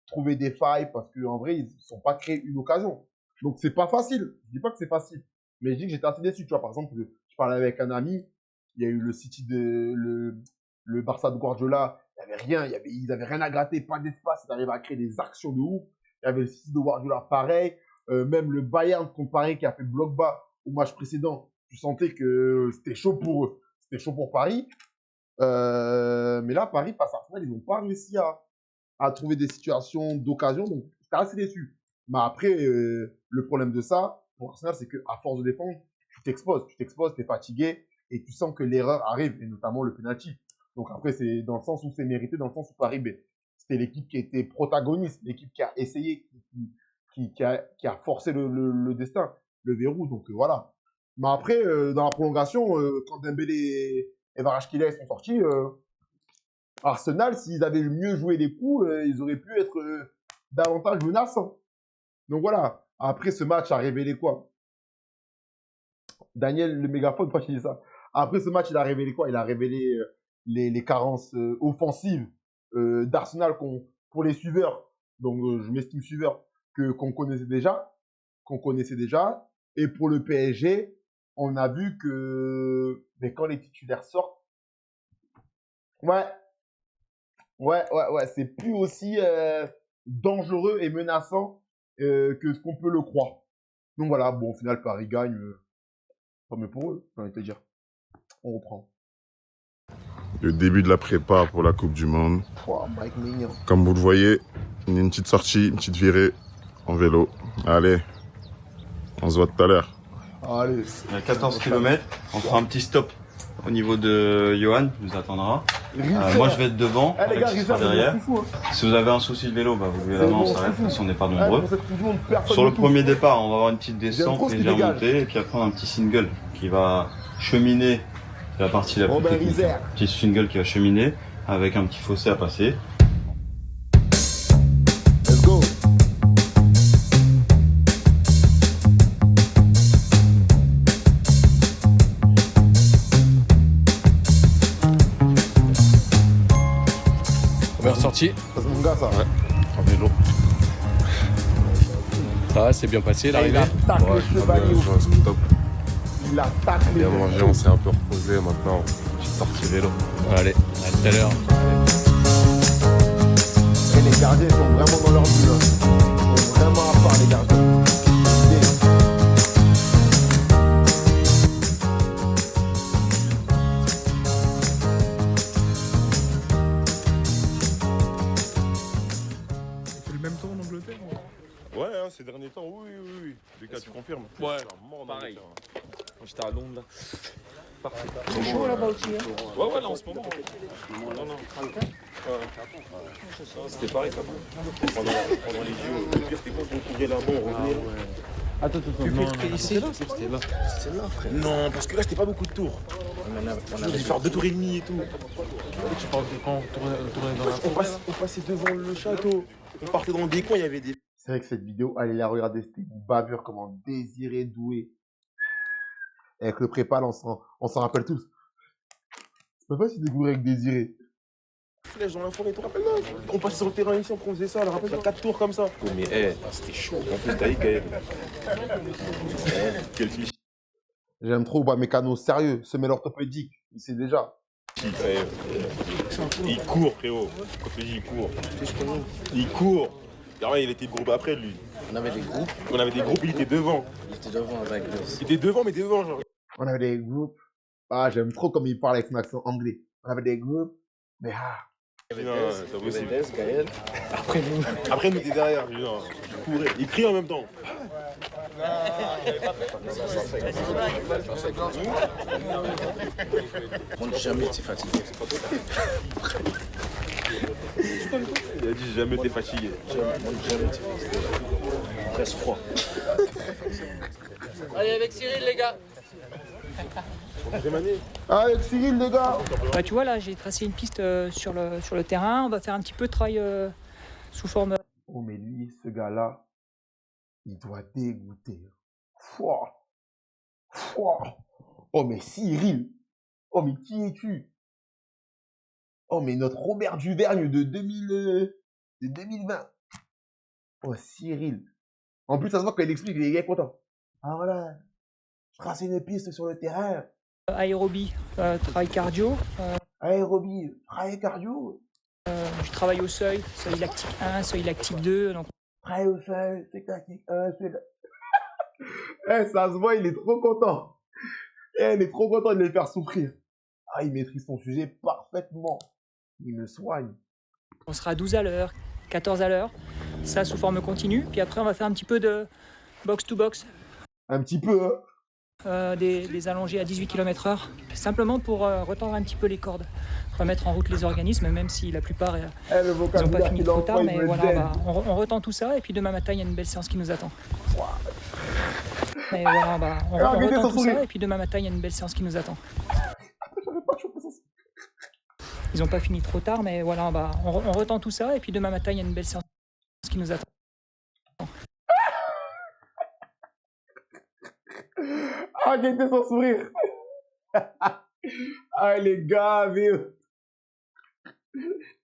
trouver des failles, parce qu'en vrai, ils ne sont pas créé une occasion. Donc, c'est pas facile. Je dis pas que c'est facile. Mais je dis que j'étais assez déçu. Tu vois, par exemple, je parlais avec un ami, il y a eu le City le Barça de Guardiola, il n'y avait rien, ils n'avaient rien à gratter, pas d'espace, ils arrivaient à créer des actions de ouf. Il y avait le City de Guardiola, pareil. Même le Bayern contre Paris qui a fait bloc bas au match précédent, tu sentais que c'était chaud pour eux. C'était chaud pour Paris. Mais là, Paris, face à Arsenal, ils n'ont pas réussi à trouver des situations d'occasion. Donc, j'étais assez déçu. Mais après, le problème de ça, pour Arsenal, c'est qu'à force de défendre, tu t'exposes, tu es fatigué et tu sens que l'erreur arrive, et notamment le penalty. Donc après, c'est dans le sens où c'est mérité, dans le sens où Paris, c'était l'équipe qui était protagoniste, l'équipe qui a essayé, qui a forcé le destin, le verrou. Donc voilà. Mais après, dans la prolongation, quand Dembélé et Kvaratskhelia sont sortis, Arsenal, s'ils avaient mieux joué les coups, ils auraient pu être davantage menaçants. Donc voilà. Après, ce match a révélé quoi? Daniel, le mégaphone, pourquoi tu dis ça? Après ce match, il a révélé quoi? Il a révélé les carences offensives d'Arsenal pour les suiveurs. Donc, je m'estime suiveur qu'on connaissait déjà. Et pour le PSG, on a vu que mais quand les titulaires sortent, ouais, c'est plus aussi dangereux et menaçant que ce qu'on peut le croire. Donc voilà, bon, au final, Paris gagne. Tant mieux pour eux, j'ai envie de te dire. On reprend. Le début de la prépa pour la Coupe du Monde. Wow, Mike Mignon. Comme vous le voyez, une petite sortie, une petite virée en vélo. Allez, on se voit tout à l'heure. Allez. Il y a 14 km, on fera un petit stop au niveau de Johan, il nous attendra. Moi je vais être devant, Eh les gars, Alexis sera derrière. Si vous avez un souci de vélo, vous levez la main, on s'arrête, parce qu'on n'est pas nombreux. Sur le premier départ, on va avoir une petite descente, légère montée, et puis après un petit single qui va cheminer, c'est la partie la plus technique. Un petit single qui va cheminer avec un petit fossé à passer. Let's go. Première sortie. C'est mon gars, ça. Ouais, en vélo. Ça va, c'est bien passé l'arrivée. Il attaque le chevalier. C'est top. Il attaque les Bien mangé, on s'est un peu reposé maintenant. Petite sortie vélo. Allez, à tout à l'heure. Et les gardiens sont vraiment dans leur but. Ils sont vraiment à part, les gardiens. C'est le même temps en Angleterre. Ouais, hein, ces derniers temps, oui. Lucas, tu confirmes? Ouais, mort pareil. Quand j'étais à Londres, là. Parfait. C'est chaud là-bas aussi. Hein. Ouais, là, en ce moment. Non. C'était pareil, ça. Pendant les JO, le pire, c'était quand on couvrait la main, on revenait. Attends, non. Ici, c'était là. C'est là, frère. Non, parce que là, c'était pas beaucoup de tours. On a dû faire 2 tours et demi et tout. Tu parles de quand on tournait dans la On passait devant le château. On partait dans des coins, il y avait des. C'est vrai que cette vidéo, allez la regarder, c'était une bavure, comment Désiré Doué. Avec le prépa, là, on s'en rappelle tous. Je sais pas si découvrir avec Désiré. Flèche dans la forêt, tu te rappelles là? On passait sur le terrain ici, on faisait ça, on rappelle, il y a 4 tours comme ça. Oh, mais c'était chaud. En plus, t'as eu quel fiche. J'aime trop Mécano, sérieux, semelle orthopédique, il sait déjà. Il court, frérot. Quand je te dis il court. Il court. Derrière, il était de groupe après, lui. On avait des groupes. On avait des groupes, il était devant. Il était devant avec nous. Il était devant, mais devant, genre. On avait des groupes. Ah, j'aime trop comme il parle avec son accent anglais. On avait des groupes, mais ah. Il y Non, avait c'est pas Des, possible. Gaël. Après, nous, il était derrière. Genre, il courait. Il criait en même temps. On n'a jamais été fatigué. Il a dit jamais t'es fatigué. On n'a jamais été fatigué. Presque froid. Allez, avec Cyril, les gars. Ah, avec Cyril, les gars. Bah, tu vois, là, j'ai tracé une piste sur le terrain. On va faire un petit peu de travail sous forme. Oh, mais lui, ce gars-là, il doit dégoûter. Fouah. Fouah. Oh, mais Cyril. Oh, mais qui es-tu? Oh, mais notre Robert Duvergne de 2020. Oh, Cyril. En plus, ça se voit quand il explique, il est content. Ah, voilà. Je trace une piste sur le terrain. Aérobie, travail cardio. Aérobie, travail cardio. Je travaille au seuil lactique 1, seuil lactique 2. Donc... Travail au seuil, c'est tactique 1, seuil. Eh, ça se voit, il est trop content. Eh, il est trop content de les faire souffrir. Ah, il maîtrise son sujet parfaitement. Il me soigne. On sera à 12 à l'heure, 14 à l'heure. Ça sous forme continue. Puis après, on va faire un petit peu de box-to-box. Un petit peu, hein. Des allongés à 18 km/h. Simplement pour retendre un petit peu les cordes. Remettre en route les organismes, même si la plupart Le ils n'ont pas vocabulaire fini qu'il trop envoie, tard. il Mais me voilà, gêne. on retend tout ça. Et puis demain matin, il y a une belle séance qui nous attend. Mais voilà, on Arrêtez retend de tout sourire. ça. Et puis demain matin, il y a une belle séance qui nous attend. J'avais pas chaud pour ça. Ils n'ont pas fini trop tard, mais voilà, on retend tout ça. Et puis demain matin, il y a une belle séance qui nous attend. Arrêtez son sourire. Ah, les gars, mais...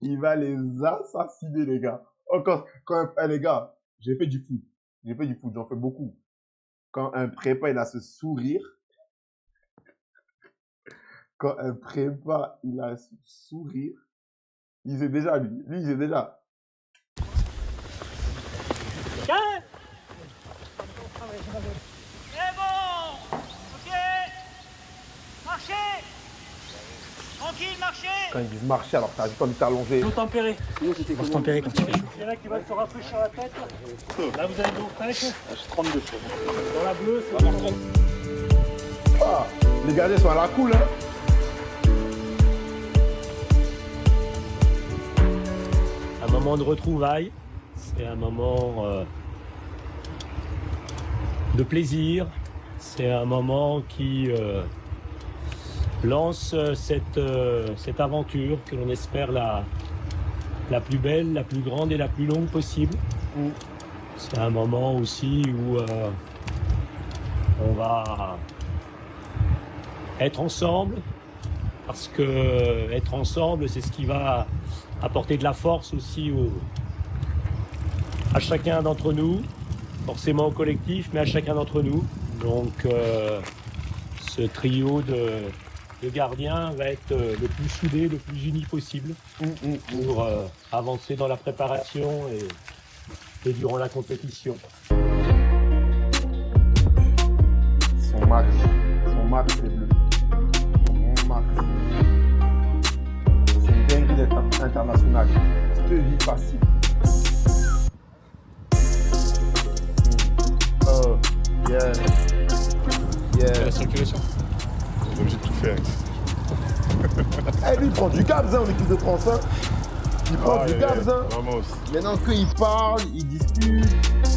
Il va les assassiner, les gars. Oh, les gars, j'ai fait du foot. J'ai fait du foot, j'en fais beaucoup. Quand un prépa, il a ce sourire. Quand un prépa, il a ce sourire. Il sait déjà, lui. Lui, il sait déjà. C'est bon. Ok. Marchez. Tranquille, marchez. Quand ils disent marcher, alors t'as juste envie de t'allonger. L'eau tempérée. On se tempérer quand il fait chaud. Il y en a qui veulent se rafraîchir la tête. Là, vous avez de l'eau fraîche. J'ai 32. Dans la bleue, c'est bon. Ah, les gardiens sont à la cool, hein. Un moment de retrouvailles, c'est un moment de plaisir, c'est un moment qui lance cette aventure que l'on espère la plus belle, la plus grande et la plus longue possible. C'est un moment aussi où on va être ensemble, parce que être ensemble, c'est ce qui va apporter de la force aussi à chacun d'entre nous, forcément au collectif, mais à chacun d'entre nous. Donc ce trio de gardiens va être le plus soudé, le plus uni possible pour avancer dans la préparation et durant la compétition. Son max, c'est bleu. Son max. C'est une dinguerie d'être international. Cette vie facile. Oh, yeah. Yeah. La circulation. On est obligé de tout faire. Eh, lui, il prend du Gabs en équipe de France. Hein. Il prend du Gabs. Hein. Vraiment aussi. Maintenant qu'il parle, il discute,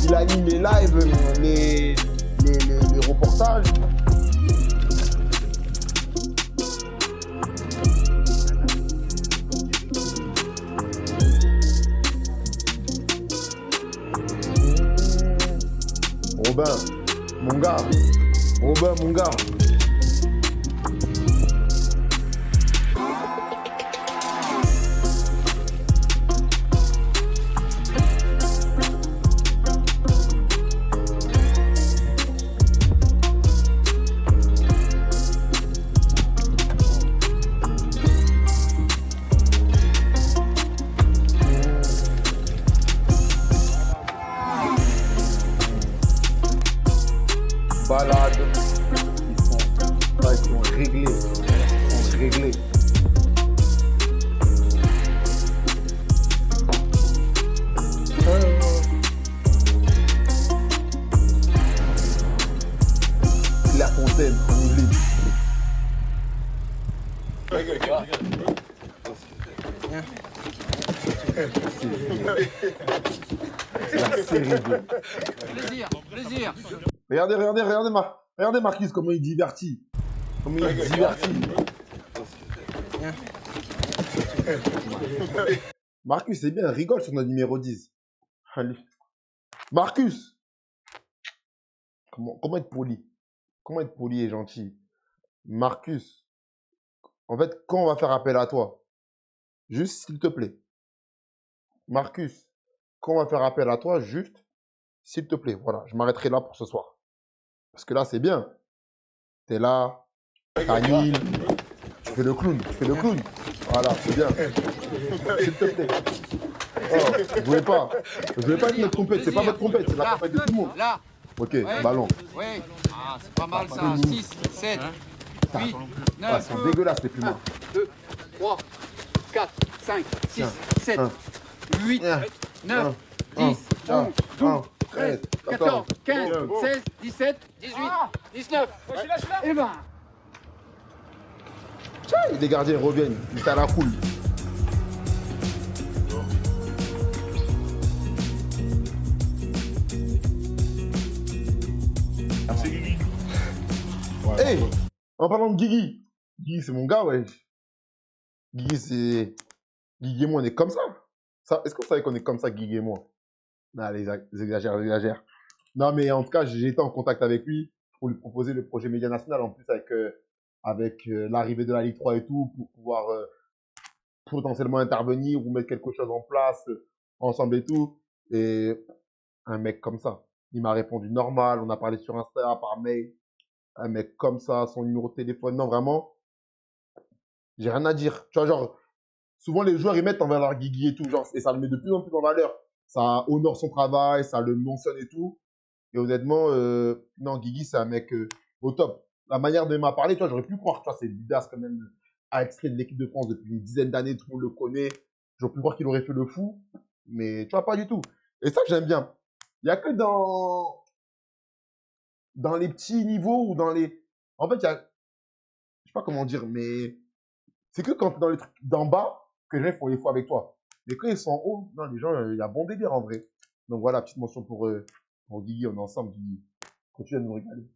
il anime les lives, les reportages. Robin, mon gars. Robin, mon gars. Balade, ils sont réglés, ils sont réglés. Clairefontaine, en Yvelines. La série B. Plaisir. Regardez Marcus, comment il divertit. Comment il divertit. Marcus, c'est bien, rigole sur notre numéro 10. Allez. Marcus! Comment être poli? Comment être poli et gentil? Marcus, en fait, quand on va faire appel à toi, juste s'il te plaît. Marcus, quand on va faire appel à toi, juste s'il te plaît. Voilà, je m'arrêterai là pour ce soir. Parce que là, c'est bien. T'es là, t'animes, tu fais le clown, Voilà, c'est bien. S'il te plaît. Oh, vous voulez pas être notre trompette, c'est pas votre trompette, c'est la trompette de tout le monde. Là. Ok, ballon. Oui. Ah, c'est pas mal ça. 6, 7, 8, 9. Ah, c'est dégueulasse les plumes. 2, 3, 4, 5, 6, 7, 8, 9, 10, 11, 12, 13, 14, 15, 16, 17, 18, 19. Et ben. Les gardiens reviennent, ils sont à la cool. Hey, en parlant de Guigui, Guigui c'est mon gars, ouais. Guigui et moi on est comme ça. Est-ce que vous savez qu'on est comme ça, Guigui et moi? Non, les exagèrent. Non, mais en tout cas, j'ai été en contact avec lui pour lui proposer le projet Média National, en plus avec avec l'arrivée de la Ligue 3 et tout, pour pouvoir potentiellement intervenir ou mettre quelque chose en place ensemble et tout. Et un mec comme ça, il m'a répondu normal, on a parlé sur Insta, par mail. Un mec comme ça, son numéro de téléphone, non, vraiment, j'ai rien à dire. Tu vois, genre, souvent les joueurs, ils mettent en valeur Guigui et tout, genre, et ça le met de plus en plus en valeur. Ça honore son travail, ça le mentionne et tout. Et honnêtement, non, Guigui, c'est un mec au top. La manière dont il m'a parlé, tu vois, j'aurais pu croire, tu vois, c'est Didas quand même, a extrait de l'équipe de France depuis une dizaine d'années, tout le monde le connaît. J'aurais pu croire qu'il aurait fait le fou, mais tu vois, pas du tout. Et ça que j'aime bien. Il n'y a que dans les petits niveaux ou dans les... En fait, il y a... Je sais pas comment dire, mais c'est que quand tu es dans les trucs d'en bas, que les gens font les fous avec toi. Mais quand ils sont en haut, non, les gens, il y a bon délire en vrai. Donc voilà, petite mention pour Guigui, on est ensemble, Guigui. Continue à nous régaler.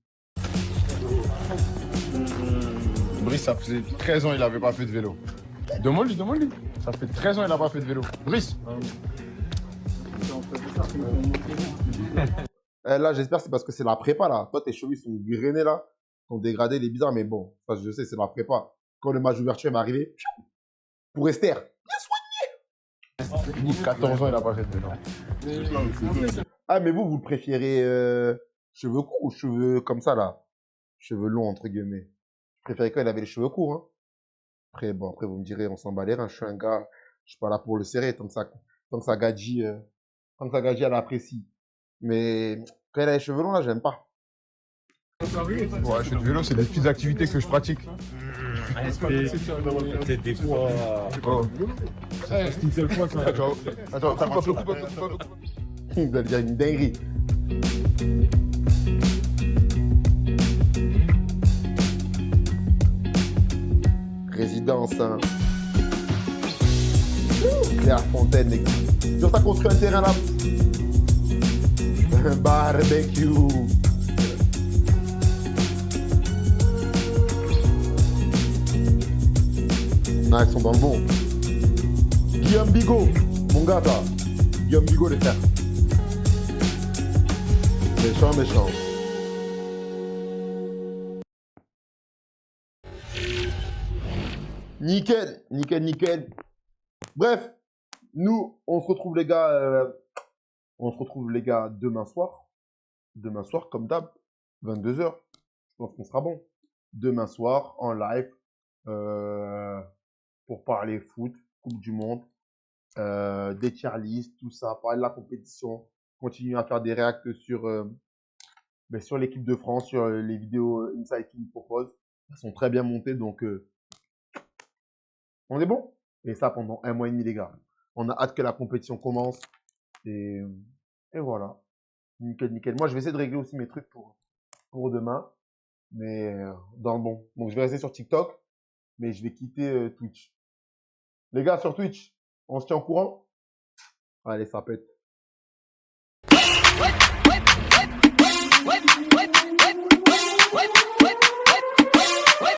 Brice, ça faisait 13 ans il n'avait pas fait de vélo. Demande-lui. Ça fait 13 ans il n'a pas fait de vélo. Brice. Là, j'espère que c'est parce que c'est la prépa, là. Toi, tes cheveux, ils sont grainés, là. Ils sont dégradés, les bizarres, mais bon, ça, je sais, c'est la prépa. Quand le match d'ouverture va arriver, pour Esther, bien soigné. 14 ans il n'a pas fait de vélo. Ah, mais vous le préférez cheveux courts ou cheveux comme ça, là? Cheveux longs, entre guillemets. Je préférais quand il avait les cheveux courts, hein. Après, bon, après, vous me direz, on s'en bat les reins. Je suis un gars, je suis pas là pour le serrer, tant que ça gadji, elle apprécie. Mais quand elle a les cheveux longs, là, j'aime pas. Ouais, je fais du vélo, c'est des petites activités que je pratique. C'est des fois. Oh. C'est une seule fois, ça. Attends, coupe. Vous allez dire une dinguerie. Résidence, hein. Clairefontaine, les gars. Sur ça construit un terrain là. Un barbecue. Ah, ils sont dans le bon. Guillaume Bigot, mon gars, ça. Guillaume Bigot, les frères. Méchant. Nickel. Bref, nous, on se retrouve les gars, demain soir. Demain soir, comme d'hab, 22 h. Je pense qu'on sera bon. Demain soir, en live, pour parler foot, Coupe du Monde, des tier lists, tout ça, parler de la compétition, continuer à faire des réacts sur l'équipe de France, sur les vidéos Insight qu'ils nous proposent. Elles sont très bien montées, donc on est bon. Et ça pendant 1 mois et demi, les gars. On a hâte que la compétition commence. Et voilà. Nickel. Moi, je vais essayer de régler aussi mes trucs pour demain. Mais dans le bon. Donc, je vais rester sur TikTok. Mais je vais quitter Twitch. Les gars, sur Twitch, on se tient au courant? Allez, ça pète.